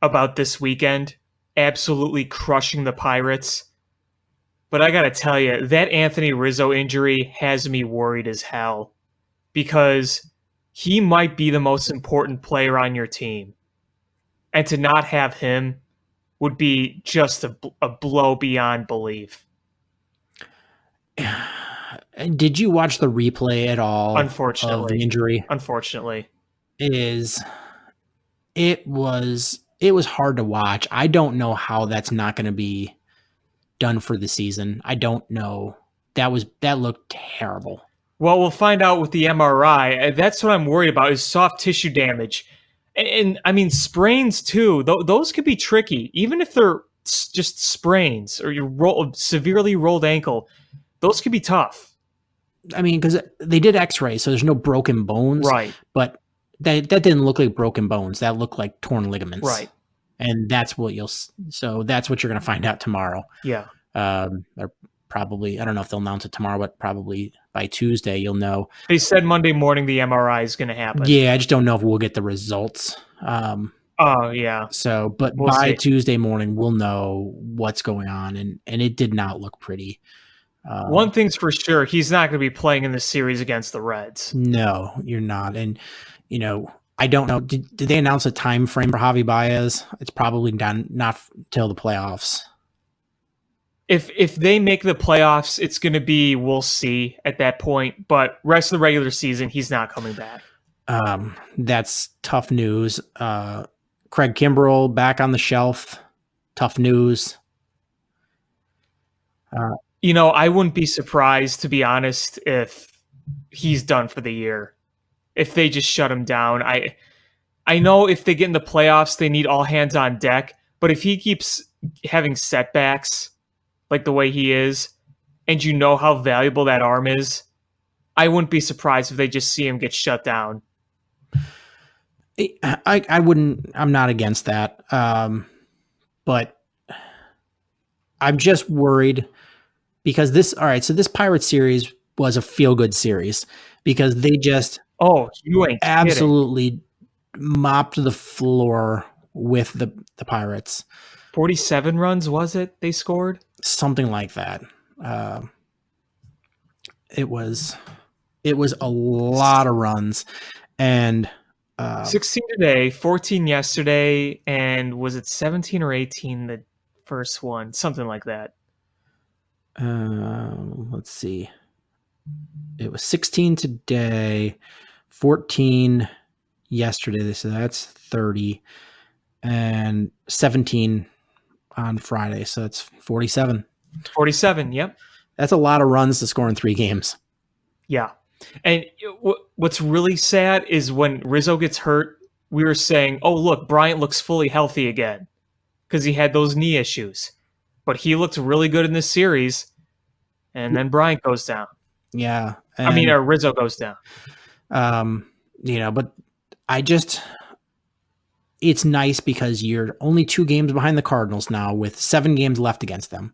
about this weekend. Absolutely crushing the Pirates. But I got to tell you, that Anthony Rizzo injury has me worried as hell because he might be the most important player on your team. And to not have him would be just a blow beyond belief. Did you watch the replay at all? Unfortunately. Of the injury? Unfortunately. It was hard to watch. I don't know how that's not going to be done for the season. I don't know. That looked terrible. Well, we'll find out with the MRI. That's what I'm worried about is soft tissue damage. And I mean, sprains too. Those could be tricky. Even if they're just sprains or you severely rolled ankle, those could be tough. I mean, because they did x-rays, so there's no broken bones. Right. But that didn't look like broken bones. That looked like torn ligaments. Right. And that's what you're going to find out tomorrow. Yeah. Or probably, I don't know if they'll announce it tomorrow, but probably by Tuesday, you'll know. They said Monday morning the MRI is going to happen. Yeah, I just don't know if we'll get the results. Oh, yeah. So, but We'll by see. Tuesday morning, we'll know what's going on. And it did not look pretty. One thing's for sure, he's not going to be playing in the series against the Reds. No, you're not. And, I don't know. Did they announce a time frame for Javi Baez? It's probably not till the playoffs. If they make the playoffs, it's going to be, we'll see at that point. But rest of the regular season, he's not coming back. That's tough news. Craig Kimbrell back on the shelf. Tough news. I wouldn't be surprised, to be honest, if he's done for the year. If they just shut him down. I know if they get in the playoffs, they need all hands on deck. But if he keeps having setbacks like the way he is, and you know how valuable that arm is, I wouldn't be surprised if they just see him get shut down. I wouldn't. I'm not against that. But I'm just worried because this Pirates series was a feel-good series because they just you ain't absolutely mopped the floor with the Pirates. 47 runs, was it? They scored? Something like that. It was a lot of runs, and 16 today, 14 yesterday, and was it 17 or 18 the first one? Something like that. Let's see. It was 16 today, 14 yesterday. So that's 30, and 17 on Friday. So that's 47. 47, yep. That's a lot of runs to score in 3 games. Yeah. And what's really sad is when Rizzo gets hurt, we were saying, oh, look, Bryant looks fully healthy again because he had those knee issues. But he looked really good in this series, and then Bryant goes down. Yeah. Rizzo goes down. But it's nice because you're only 2 games behind the Cardinals now with 7 games left against them.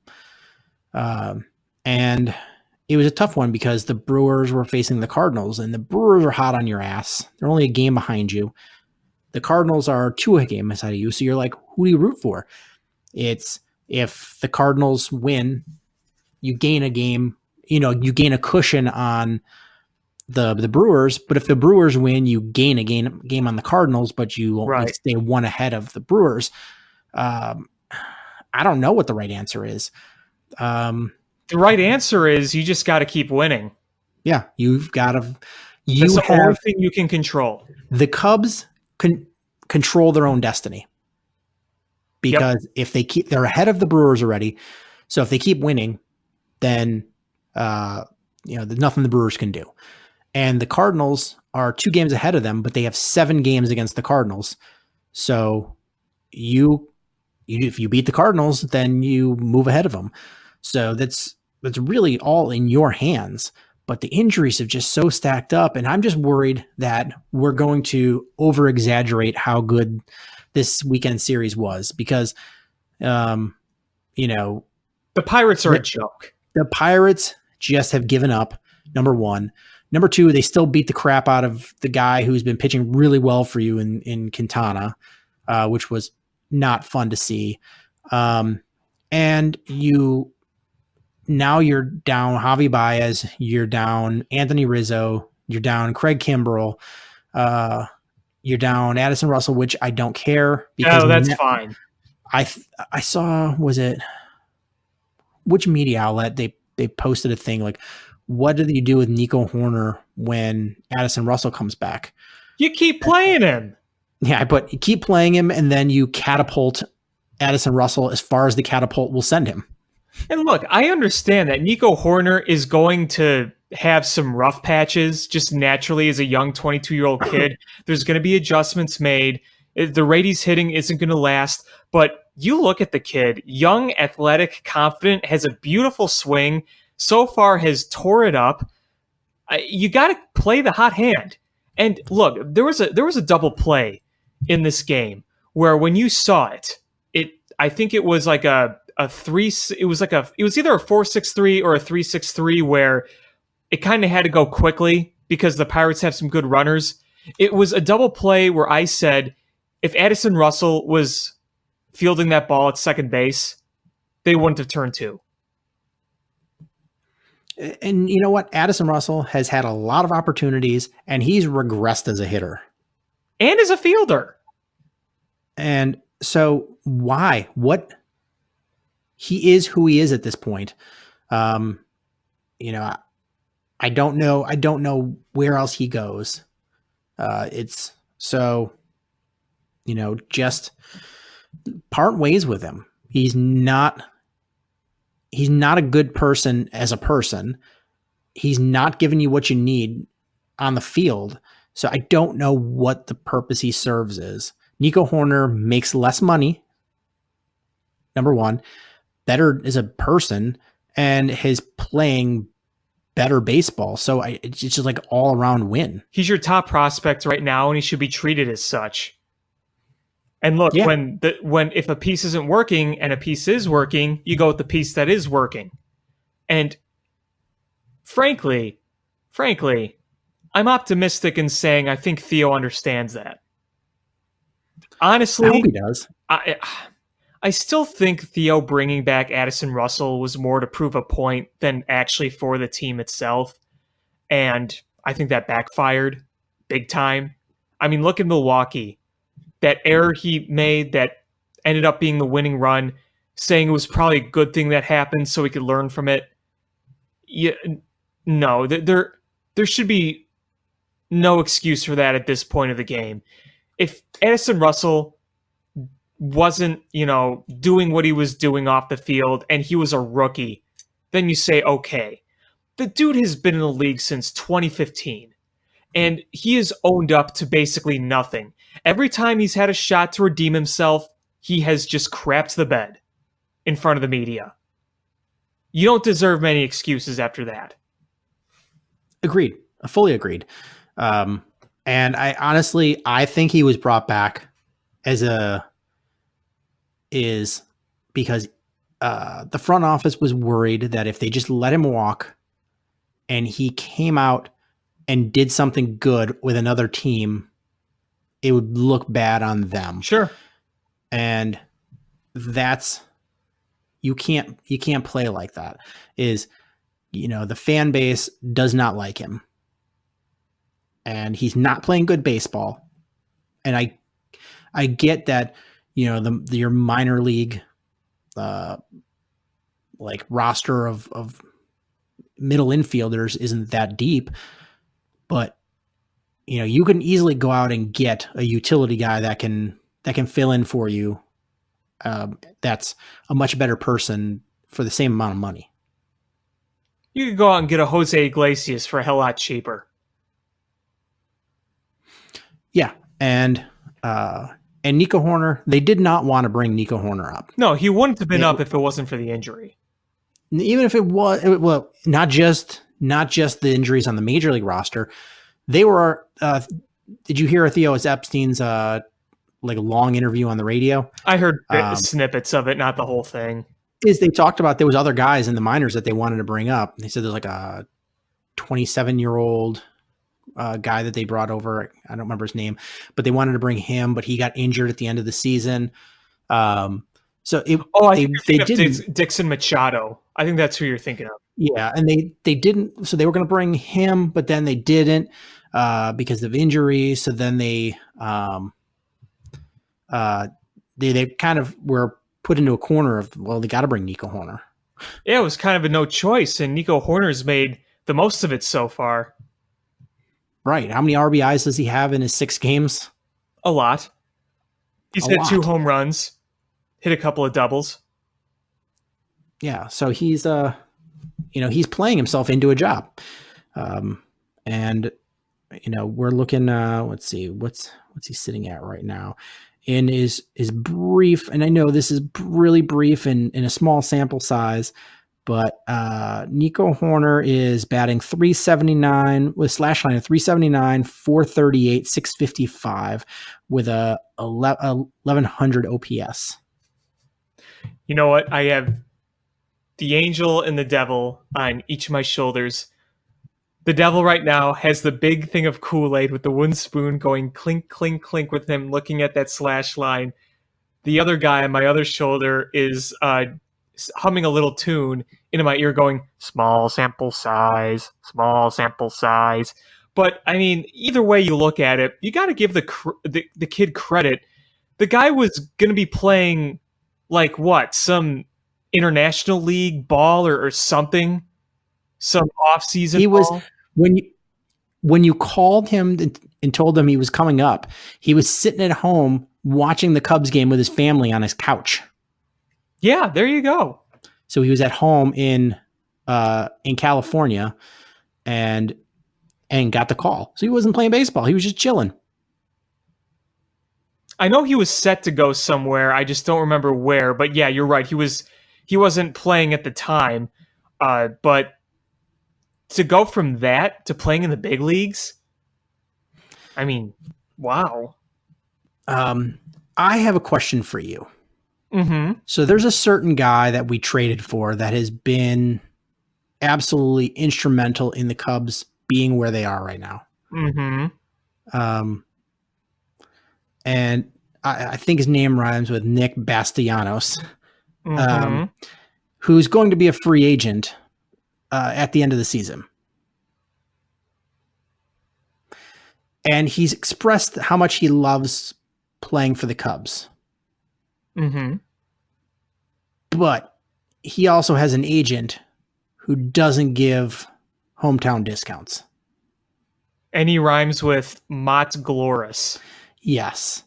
And it was a tough one because the Brewers were facing the Cardinals, and the Brewers are hot on your ass. They're only a game behind you. The Cardinals are 2 games ahead of you. So you're like, who do you root for? It's if the Cardinals win, you gain a game, you gain a cushion on the Brewers, but if the Brewers win, you gain a game on the Cardinals, but you only stay 1 ahead of the Brewers. I don't know what the right answer is. The right answer is you just got to keep winning. Yeah, you've got to. That's the only thing you can control. The Cubs can control their own destiny because if they're ahead of the Brewers already. So if they keep winning, then there's nothing the Brewers can do. And the Cardinals are 2 games ahead of them, but they have 7 games against the Cardinals. So you if you beat the Cardinals, then you move ahead of them. So that's really all in your hands. But the injuries have just so stacked up, and I'm just worried that we're going to over exaggerate how good this weekend series was because, the Pirates are a joke. The Pirates just have given up. Number one. Number two, they still beat the crap out of the guy who's been pitching really well for you in Quintana, which was not fun to see. And now you're down Javi Baez, you're down Anthony Rizzo, you're down Craig Kimbrell, you're down Addison Russell, which I don't care because that's fine. I saw, was it which media outlet they posted a thing like, what do you do with Nico Horner when Addison Russell comes back? You keep playing him. Yeah, but you keep playing him and then you catapult Addison Russell as far as the catapult will send him. And look, I understand that Nico Horner is going to have some rough patches just naturally as a young 22-year-old kid. There's going to be adjustments made. The rate he's hitting isn't going to last. But you look at the kid, young, athletic, confident, has a beautiful swing, so far has tore it up. You got to play the hot hand. And look, there was a double play in this game where when you saw it, I think it was like a 3. It was either a 4-6-3 or a 3-6-3 where it kind of had to go quickly because the Pirates have some good runners. It was a double play where I said if Addison Russell was fielding that ball at second base, they wouldn't have turned 2. And you know what? Addison Russell has had a lot of opportunities, and he's regressed as a hitter. And as a fielder. And so why? What? He is who he is at this point. I don't know. I don't know where else he goes. It's so, just part ways with him. He's not a good person as a person. He's not giving you what you need on the field. So I don't know what the purpose he serves is. Nico Horner makes less money. Number one, better as a person, and is playing better baseball. So it's just like all around win. He's your top prospect right now, and he should be treated as such. And look, Yeah. when if a piece isn't working and a piece is working, you go with the piece that is working. And frankly, I'm optimistic in saying I think Theo understands that. Honestly, I hope he does. I still think Theo bringing back Addison Russell was more to prove a point than actually for the team itself. And I think that backfired big time. I mean, look at Milwaukee. That error he made that ended up being the winning run, saying it was probably a good thing that happened so he could learn from it. Yeah, no, there should be no excuse for that at this point of the game. If Addison Russell wasn't, doing what he was doing off the field and he was a rookie, then you say, okay. The dude has been in the league since 2015, and he has owned up to basically nothing. Every time he's had a shot to redeem himself, he has just crapped the bed in front of the media. You don't deserve many excuses after that. Agreed. Fully agreed. And I think he was brought back because the front office was worried that if they just let him walk and he came out and did something good with another team, it would look bad on them. Sure. And you can't play like that. The fan base does not like him. And he's not playing good baseball. And I get that, your minor league roster of middle infielders isn't that deep, but you can easily go out and get a utility guy that can fill in for you. That's a much better person for the same amount of money. You could go out and get a Jose Iglesias for a hell lot cheaper. Yeah. And And Nico Horner, they did not want to bring Nico Horner up. No, he wouldn't have been up if it wasn't for the injury. Even if it was, well, not just the injuries on the major league roster. They were, did you hear Theo Epstein's like long interview on the radio? I heard snippets of it, not the whole thing. Is they talked about there was other guys in the minors that they wanted to bring up. They said there's like a 27-year-old guy that they brought over. I don't remember his name, but they wanted to bring him, but he got injured at the end of the season. I think they didn't. Dixon Machado. I think that's who you're thinking of. Yeah, and they didn't. So they were going to bring him, but then they didn't because of injuries. So then they kind of were put into a corner of, well, they got to bring Nico Horner. Yeah, it was kind of a no choice, and Nico Horner's made the most of it so far. Right. How many RBIs does he have in his 6 games? A lot. He's hit 2 home runs, hit a couple of doubles. Yeah, so he's he's playing himself into a job. And we're looking let's see, what's he sitting at right now? In his brief, and I know this is really brief and in a small sample size, but Nico Horner is batting .379 with slash line of .379, .438, .655 with a 1100 OPS. You know what? I have the angel and the devil on each of my shoulders. The devil right now has the big thing of Kool-Aid with the wooden spoon going clink, clink, clink with him looking at that slash line. The other guy on my other shoulder is humming a little tune into my ear going, small sample size, small sample size. But, I mean, either way you look at it, you got to give the kid credit. The guy was going to be playing, like, what, some international league ball or something? Some off-season he was ball? When you called him and told him he was coming up, he was sitting at home watching the Cubs game with his family on his couch. Yeah, there you go. So he was at home in California and got the call. So he wasn't playing baseball. He was just chilling. I know he was set to go somewhere. I just don't remember where. But yeah, you're right. He wasn't playing at the time. But to go from that to playing in the big leagues, I mean, wow. I have a question for you. Mm-hmm. So there's a certain guy that we traded for that has been absolutely instrumental in the Cubs being where they are right now. Mm-hmm. And I think his name rhymes with Nick Bastianos, who's going to be a free agent at the end of the season. And he's expressed how much he loves playing for the Cubs. Mm-hmm. But he also has an agent who doesn't give hometown discounts. And he rhymes with Mott Gloris. Yes.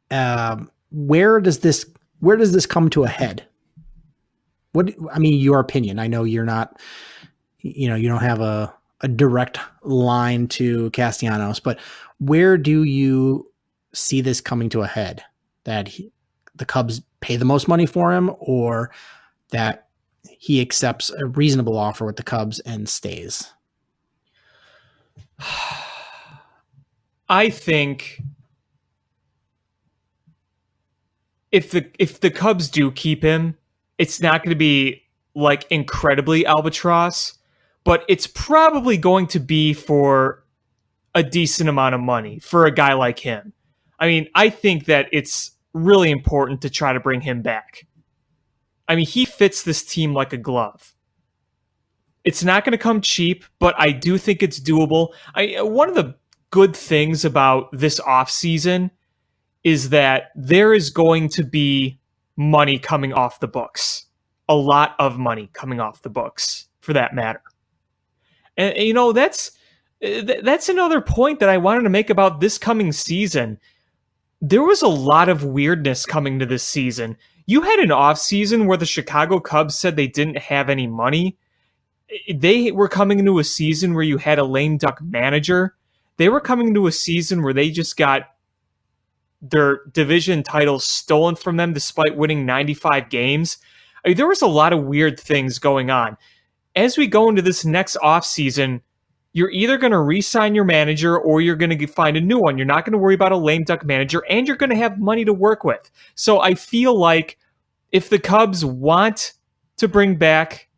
Where does this come to a head? Your opinion. I know you're not, you don't have a direct line to Castellanos, but where do you see this coming to a head? That the Cubs pay the most money for him, or that he accepts a reasonable offer with the Cubs and stays? I think if the Cubs do keep him, it's not going to be like incredibly albatross, but it's probably going to be for a decent amount of money for a guy like him. I mean, I think that it's really important to try to bring him back. I mean, he fits this team like a glove. It's not going to come cheap, but I do think it's doable. One of the good things about this offseason is that there is going to be money coming off the books. A lot of money coming off the books, for that matter. And that's another point that I wanted to make about this coming season. There was a lot of weirdness coming to this season. You had an offseason where the Chicago Cubs said they didn't have any money. They were coming into a season where you had a lame duck manager. They were coming into a season where they just got their division title stolen from them despite winning 95 games. I mean, there was a lot of weird things going on. As we go into this next offseason, you're either going to re-sign your manager or you're going to find a new one. You're not going to worry about a lame duck manager, and you're going to have money to work with. So I feel like if the Cubs want to bring back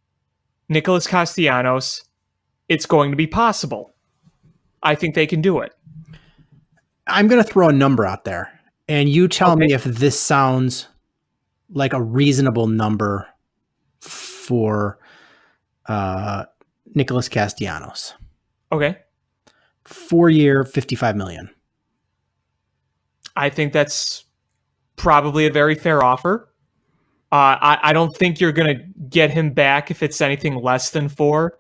Nicholas Castellanos, it's going to be possible. I think they can do it. I'm going to throw a number out there, and you tell me if this sounds like a reasonable number for Nicholas Castellanos. Okay. 4-year, $55 million. I think that's probably a very fair offer. I don't think you're going to get him back if it's anything less than 4.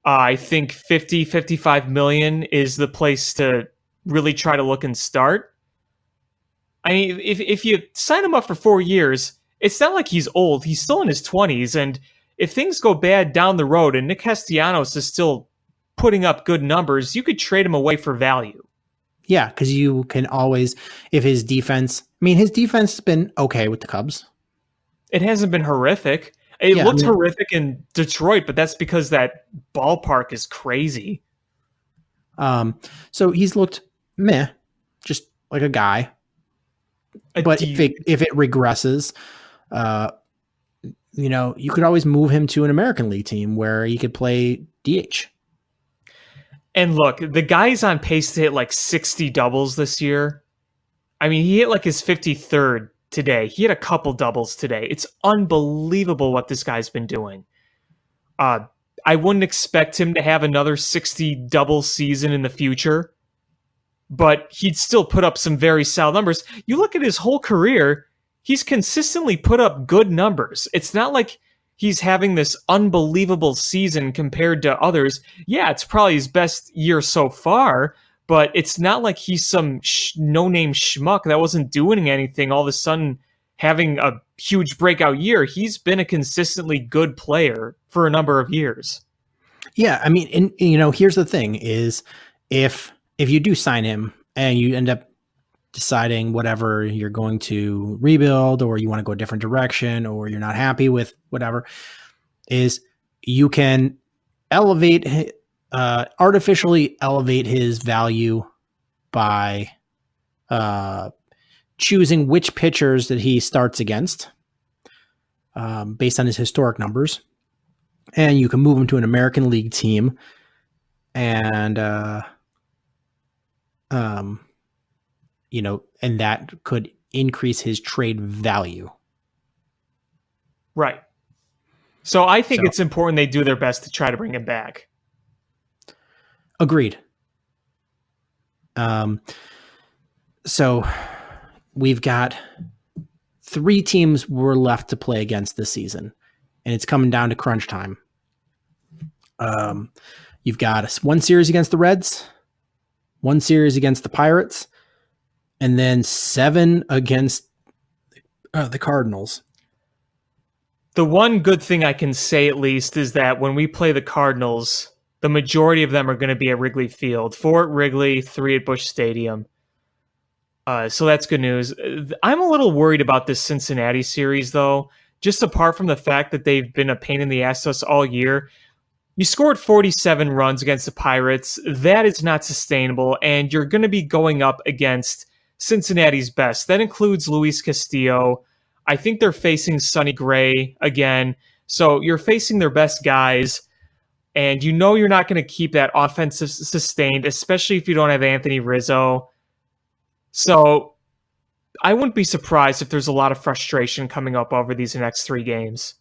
I think 55 million is the place to really try to look and start. I mean, if you sign him up for 4 years, it's not like he's old. He's still in his 20s, and if things go bad down the road and Nick Castellanos is still putting up good numbers, you could trade him away for value. Yeah, because you can always, if his defense, his defense has been okay with the Cubs. It hasn't been horrific. It looked horrific in Detroit, but that's because that ballpark is crazy. So he's looked meh, just like a guy. But if it regresses, you could always move him to an American League team where he could play DH. And look, the guy's on pace to hit like 60 doubles this year. I mean, he hit like his 53rd today. He had a couple doubles today. It's unbelievable what this guy's been doing. I wouldn't expect him to have another 60 double season in the future, but he'd still put up some very solid numbers. You look at his whole career, he's consistently put up good numbers. It's not like he's having this unbelievable season compared to others. Yeah, it's probably his best year so far, but it's not like he's some no-name schmuck that wasn't doing anything all of a sudden having a huge breakout year. He's been a consistently good player for a number of years. Yeah, I mean, and here's the thing is if you do sign him and you end up deciding whatever you're going to rebuild or you want to go a different direction or you're not happy with whatever, is you can artificially elevate his value by choosing which pitchers that he starts against based on his historic numbers. And you can move him to an American League team and and that could increase his trade value. Right. So I think it's important they do their best to try to bring him back. Agreed. So we've got 3 teams we're left to play against this season, and it's coming down to crunch time. You've got 1 series against the Reds, 1 series against the Pirates, and then 7 against the Cardinals. The one good thing I can say at least is that when we play the Cardinals, the majority of them are going to be at Wrigley Field, 4 at Wrigley, 3 at Busch Stadium. So that's good news. I'm a little worried about this Cincinnati series, though, just apart from the fact that they've been a pain in the ass to us all year. You scored 47 runs against the Pirates. That is not sustainable, and you're going to be going up against Cincinnati's best. That includes Luis Castillo. I think they're facing Sonny Gray again. So you're facing their best guys, and you're not going to keep that offense sustained, especially if you don't have Anthony Rizzo. So I wouldn't be surprised if there's a lot of frustration coming up over these next 3 games.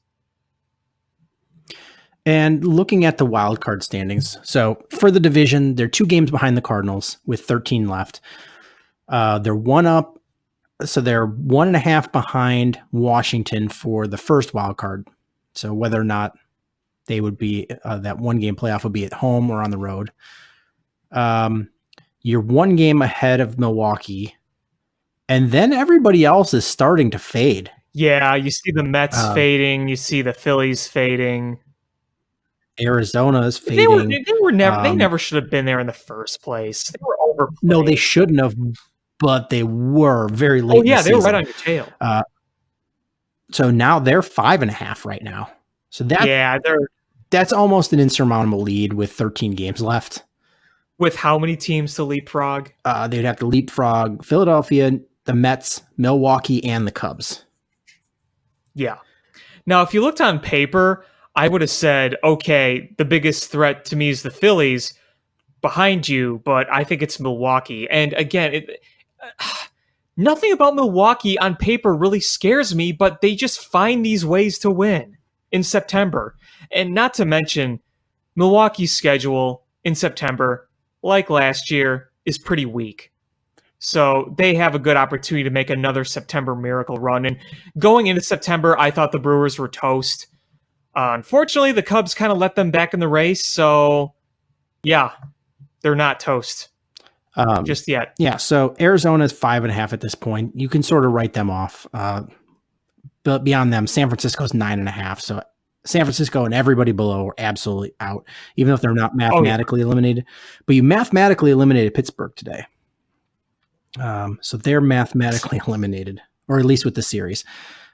And looking at the wild card standings, so for the division, they're 2 games behind the Cardinals with 13 left. They're 1 up, so they're 1.5 behind Washington for the first wild card. So whether or not they would be that 1 game playoff would be at home or on the road. You're 1 game ahead of Milwaukee, and then everybody else is starting to fade. Yeah, you see the Mets fading, you see the Phillies fading. Arizona is fading. They never should have been there in the first place. They were over. No, they shouldn't have. but they were very late. Oh yeah, in the they were season. right on your tail. So now they're 5.5 right now. So that's almost an insurmountable lead with 13 games left. With how many teams to leapfrog? They'd have to leapfrog Philadelphia, the Mets, Milwaukee, and the Cubs. Yeah. Now, if you looked on paper, I would have said, okay, the biggest threat to me is the Phillies behind you, but I think it's Milwaukee. And again, nothing about Milwaukee on paper really scares me, but they just find these ways to win in September. And not to mention, Milwaukee's schedule in September, like last year, is pretty weak. So they have a good opportunity to make another September miracle run. And going into September, I thought the Brewers were toast. Unfortunately, the Cubs kind of let them back in the race. So, yeah, they're not toast just yet. Yeah, so Arizona's 5.5 at this point. You can sort of write them off. But beyond them, San Francisco's 9.5. So San Francisco and everybody below are absolutely out, even if they're not mathematically eliminated. But you mathematically eliminated Pittsburgh today. So they're mathematically eliminated, or at least with the series.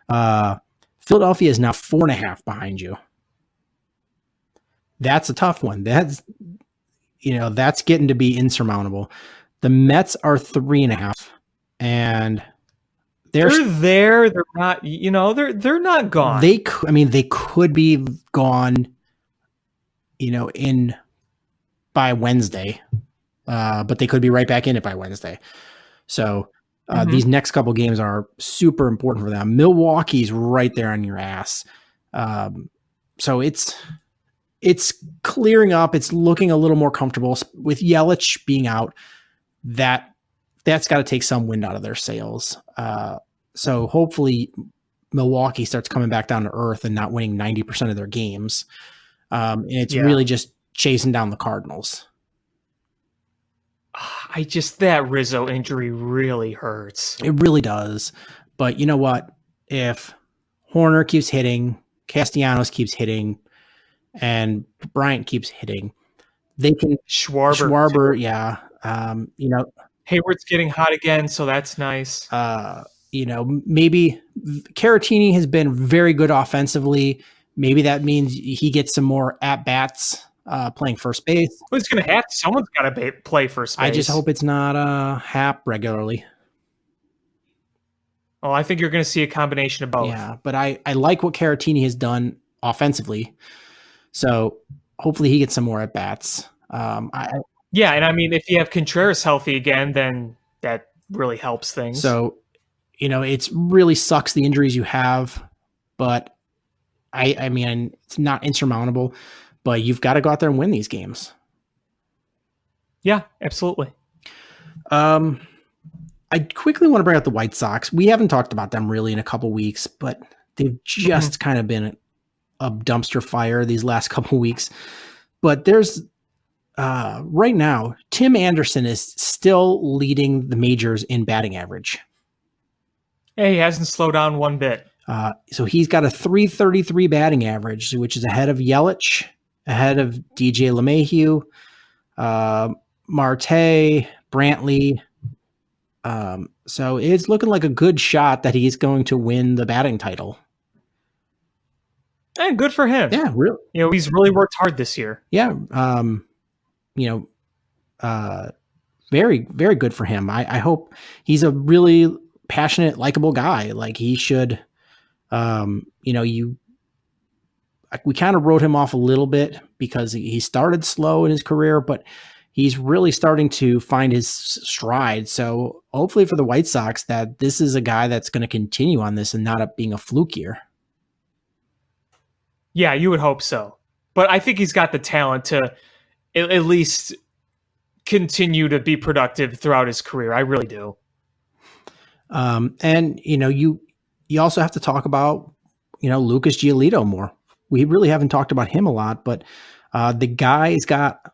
Philadelphia is now 4.5 behind you. That's a tough one. That's getting to be insurmountable. The Mets are 3.5, and they're there. They're not. They're not gone. They could be gone. By Wednesday, but they could be right back in it by Wednesday. So these next couple games are super important for them. Milwaukee's right there on your ass. So it's clearing up. It's looking a little more comfortable with Yelich being out. That's got to take some wind out of their sails. So hopefully Milwaukee starts coming back down to earth and not winning 90% of their games. And it's really just chasing down the Cardinals. That Rizzo injury really hurts. It really does. But you know what? If Horner keeps hitting, Castellanos keeps hitting, and Bryant keeps hitting, they can Schwarber, yeah. Hayward's getting hot again, so that's nice. Maybe Caratini has been very good offensively. Maybe that means he gets some more at-bats playing first base. Well, it's going to have to. Someone's got to play first base. I just hope it's not Hap regularly. Oh, I think you're going to see a combination of both. Yeah, but I like what Caratini has done offensively. So hopefully he gets some more at-bats. And I mean, if you have Contreras healthy again, then that really helps things. So, it's really sucks the injuries you have, but I mean, it's not insurmountable, but you've got to go out there and win these games. Yeah, absolutely. I quickly want to bring up the White Sox. We haven't talked about them really in a couple weeks, but they've just kind of been a dumpster fire these last couple weeks. But there's right now, Tim Anderson is still leading the majors in batting average. Hey, he hasn't slowed down one bit. So he's got a .333 batting average, which is ahead of Yelich, ahead of DJ LeMahieu, Marte, Brantley. So it's looking like a good shot that he's going to win the batting title. And good for him. Yeah, really. He's really worked hard this year. Yeah. Very, very good for him. I hope he's a really passionate, likable guy. Like he should, we kind of wrote him off a little bit because he started slow in his career, but he's really starting to find his stride. So hopefully for the White Sox that this is a guy that's going to continue on this and not being a fluke year. Yeah, you would hope so. But I think he's got the talent to at least continue to be productive throughout his career. I really do. And you also have to talk about, Lucas Giolito more. We really haven't talked about him a lot, but the guy's got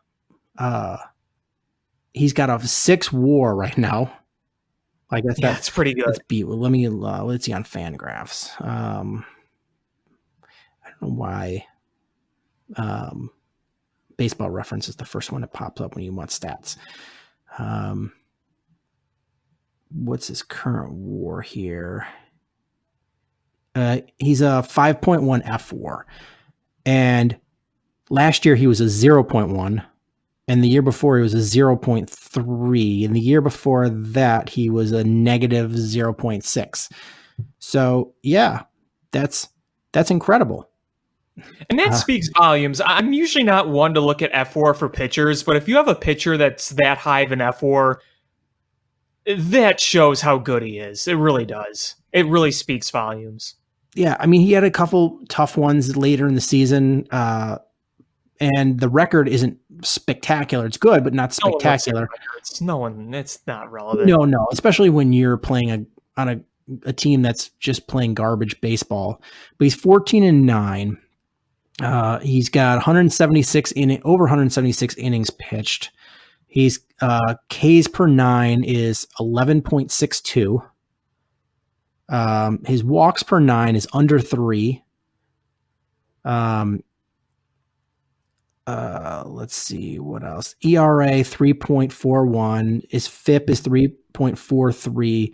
he's got a 6 WAR right now. I guess that's pretty good. Let's see on Fangraphs. I don't know why Baseball Reference is the first one that pops up when you want stats. what's his current WAR here? He's a 5.1 F4, and last year he was a 0.1, and the year before he was a 0.3, and the year before that he was a negative 0.6. So yeah, that's incredible. And that speaks volumes. I'm usually not one to look at F4 for pitchers, but if you have a pitcher that's that high of an F4, that shows how good he is. It really does. It really speaks volumes. Yeah, I mean, he had a couple tough ones later in the season, and the record isn't spectacular. It's good, but not spectacular. It's not relevant. No, especially when you're playing on a team that's just playing garbage baseball. But he's 14-9. He's got over 176 innings pitched. He's Ks per 9 is 11.62. His walks per 9 is under 3. Let's see what else. ERA 3.41. His FIP is 3.43.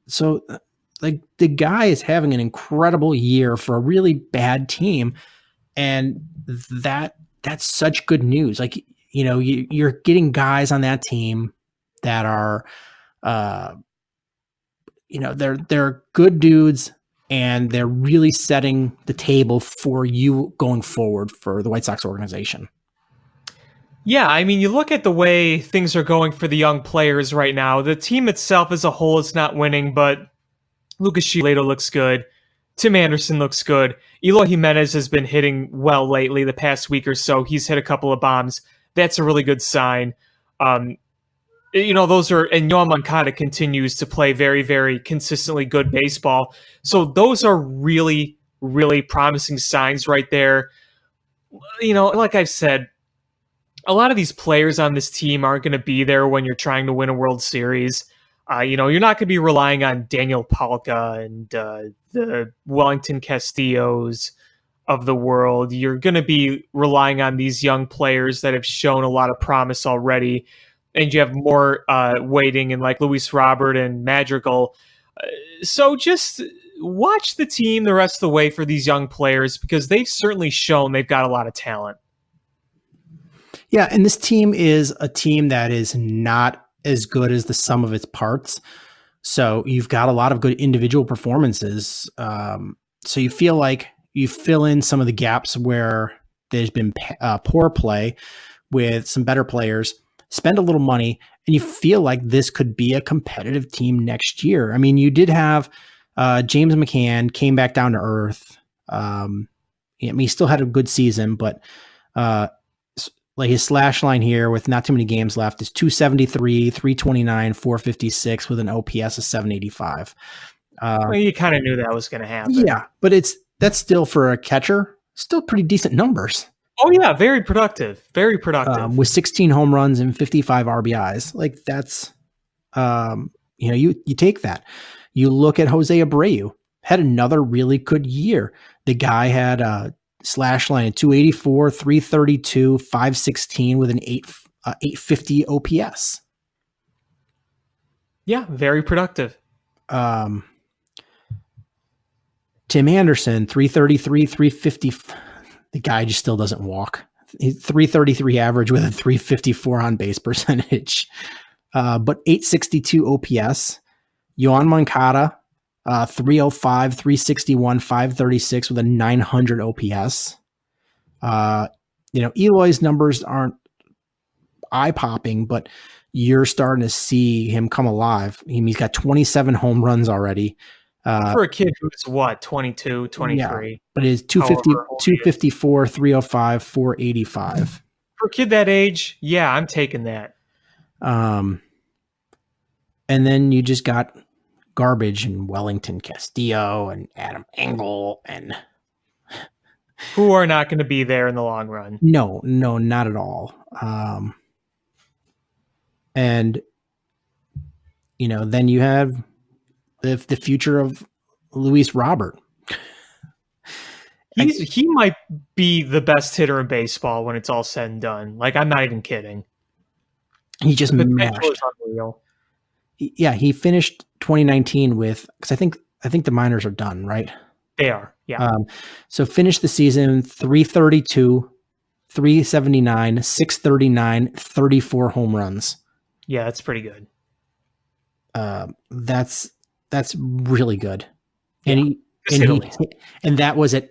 So like the guy is having an incredible year for a really bad team, and that's such good news. Like, you know, you're getting guys on that team that are you know, they're good dudes, and they're really setting the table for you going forward for the White Sox organization. Yeah, I mean, you look at the way things are going for the young players right now. The team itself as a whole is not winning, but Lucas Giolito looks good. Tim Anderson looks good. Eloy Jimenez has been hitting well lately the past week or so. He's hit a couple of bombs. That's a really good sign. You know, and Yoan Moncada continues to play very, very consistently good baseball. So those are really, really promising signs right there. You know, like I've said, a lot of these players on this team aren't going to be there when you're trying to win a World Series. You know, you're not going to be relying on Daniel Palka and the Wellington Castillos of the world. You're going to be relying on these young players that have shown a lot of promise already. And you have more waiting in like Luis Robert and Madrigal. So just watch the team the rest of the way for these young players, because they've certainly shown they've got a lot of talent. Yeah, and this team is a team that is not as good as the sum of its parts. So you've got a lot of good individual performances. So you feel like you fill in some of the gaps where there's been poor play with some better players. Spend a little money, and you feel like this could be a competitive team next year. I mean, you did have James McCann came back down to earth. I mean, he still had a good season, but like his slash line here with not too many games left is 273, 329, 456 with an OPS of 785. Well, you kind of knew that was going to happen. Yeah, but that's still for a catcher, still pretty decent numbers. Oh yeah, very productive. Very productive. With 16 home runs and 55 RBIs. Like that's, you know, you take that. You look at Jose Abreu, had another really good year. The guy had a slash line at 284, 332, 516 with an 850 OPS. Yeah, very productive. Tim Anderson, 333, 350. The guy just still doesn't walk. He's 333 average with a 354 on base percentage, but 862 OPS. Yoan Moncada, 305, 361, 536 with a 900 OPS. You know, Eloy's numbers aren't eye popping, but you're starting to see him come alive. He's got 27 home runs already. For a kid who's what, 22, 23. Yeah, but it is 250, 254, 305, 485. For a kid that age, yeah, I'm taking that. And then you just got garbage and Wellington Castillo and Adam Engel and who are not going to be there in the long run. No, not at all. And you know, then you have the future of Luis Robert. He might be the best hitter in baseball when it's all said and done. Like, I'm not even kidding. He just the mashed. potential is unreal. He finished 2019 with, because I think the minors are done, right? They are, yeah. So finished the season 332, 379, 639, 34 home runs. Yeah, that's pretty good. That's really good. Yeah, And that was at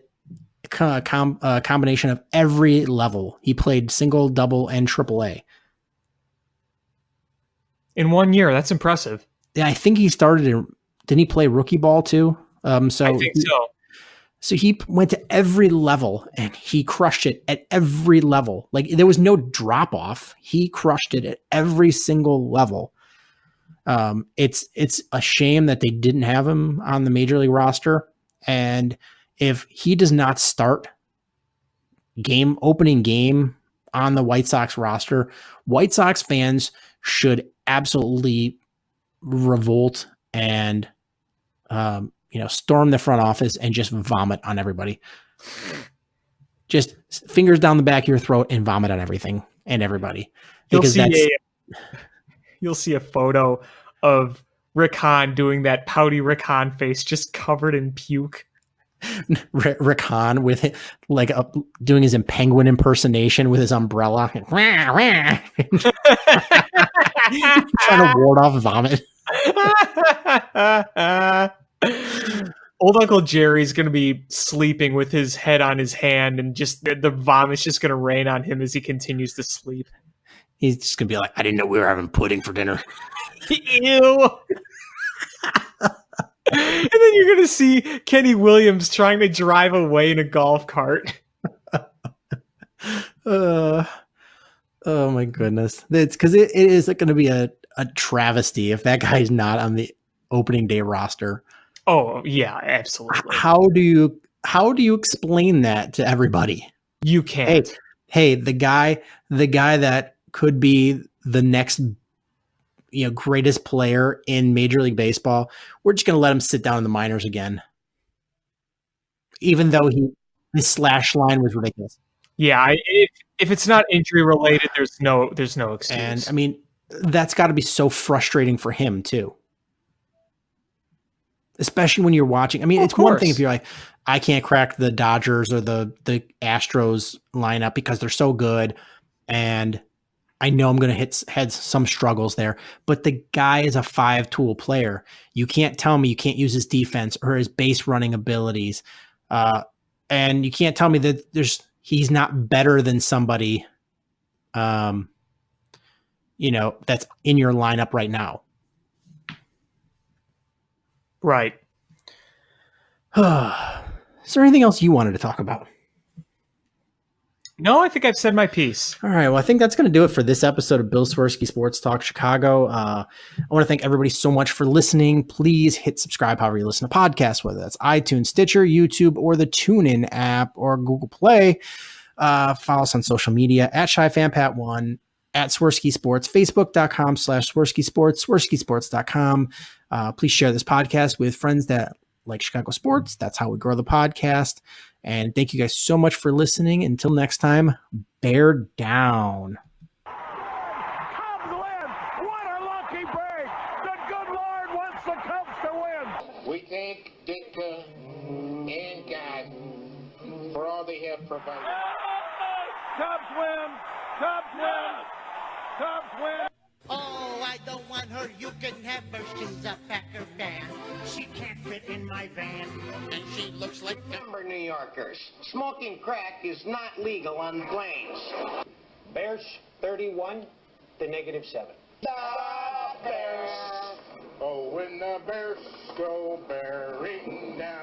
a combination of every level. He played single, double, and triple A. In 1 year, that's impressive. Yeah, I think he started in. Didn't he play rookie ball too? I think so. So he went to every level and he crushed it at every level. Like there was no drop off. He crushed it at every single level. It's a shame that they didn't have him on the major league roster. And if he does not start opening game on the White Sox roster, White Sox fans should absolutely revolt and storm the front office and just vomit on everybody. Just fingers down the back of your throat and vomit on everything and everybody. Because You'll see a photo of Rick Hahn doing that pouty Rick Hahn face, just covered in puke. Rick Hahn with doing his penguin impersonation with his umbrella, trying to ward off vomit. Old Uncle Jerry's going to be sleeping with his head on his hand, and just the vomit's just going to rain on him as he continues to sleep. He's just going to be like, I didn't know we were having pudding for dinner. Ew. And then you're going to see Kenny Williams trying to drive away in a golf cart. Oh my goodness. It's because it is going to be a travesty if that guy's not on the opening day roster. Oh yeah, absolutely. How do you explain that to everybody? You can't. Hey, the guy that could be the next greatest player in Major League Baseball, we're just going to let him sit down in the minors again. Even though his slash line was ridiculous. Yeah, if it's not injury related, there's no excuse. And I mean, that's got to be so frustrating for him too. Especially when you're watching. I mean, it's one thing if you're like, I can't crack the Dodgers or the Astros lineup because they're so good, and I know I'm going to had some struggles there. But the guy is a 5-tool player. You can't tell me you can't use his defense or his base running abilities, and you can't tell me that he's not better than somebody, that's in your lineup right now. Right. Is there anything else you wanted to talk about? No, I think I've said my piece. All right. Well, I think that's going to do it for this episode of Bill Swirsky Sports Talk Chicago. I want to thank everybody so much for listening. Please hit subscribe however you listen to podcasts, whether that's iTunes, Stitcher, YouTube, or the TuneIn app or Google Play. Follow us on social media at ShyFanPat1, at Swirsky Sports, Facebook.com/Swirsky Sports, SwirskySports.com. Please share this podcast with friends that like Chicago sports. That's how we grow the podcast. And thank you guys so much for listening. Until next time, bear down. Cubs win! What a lucky break! The good Lord wants the Cubs to win! We thank Ditka and God for all they have provided. Cubs win! Cubs win! Cubs win! Oh, I don't want her. You can have her. She's a Packer fan. She can't fit in my van. And she looks like Remember, New Yorkers, smoking crack is not legal on planes. Bears 31 to -7. The Bears. Oh, when the Bears go bearing down.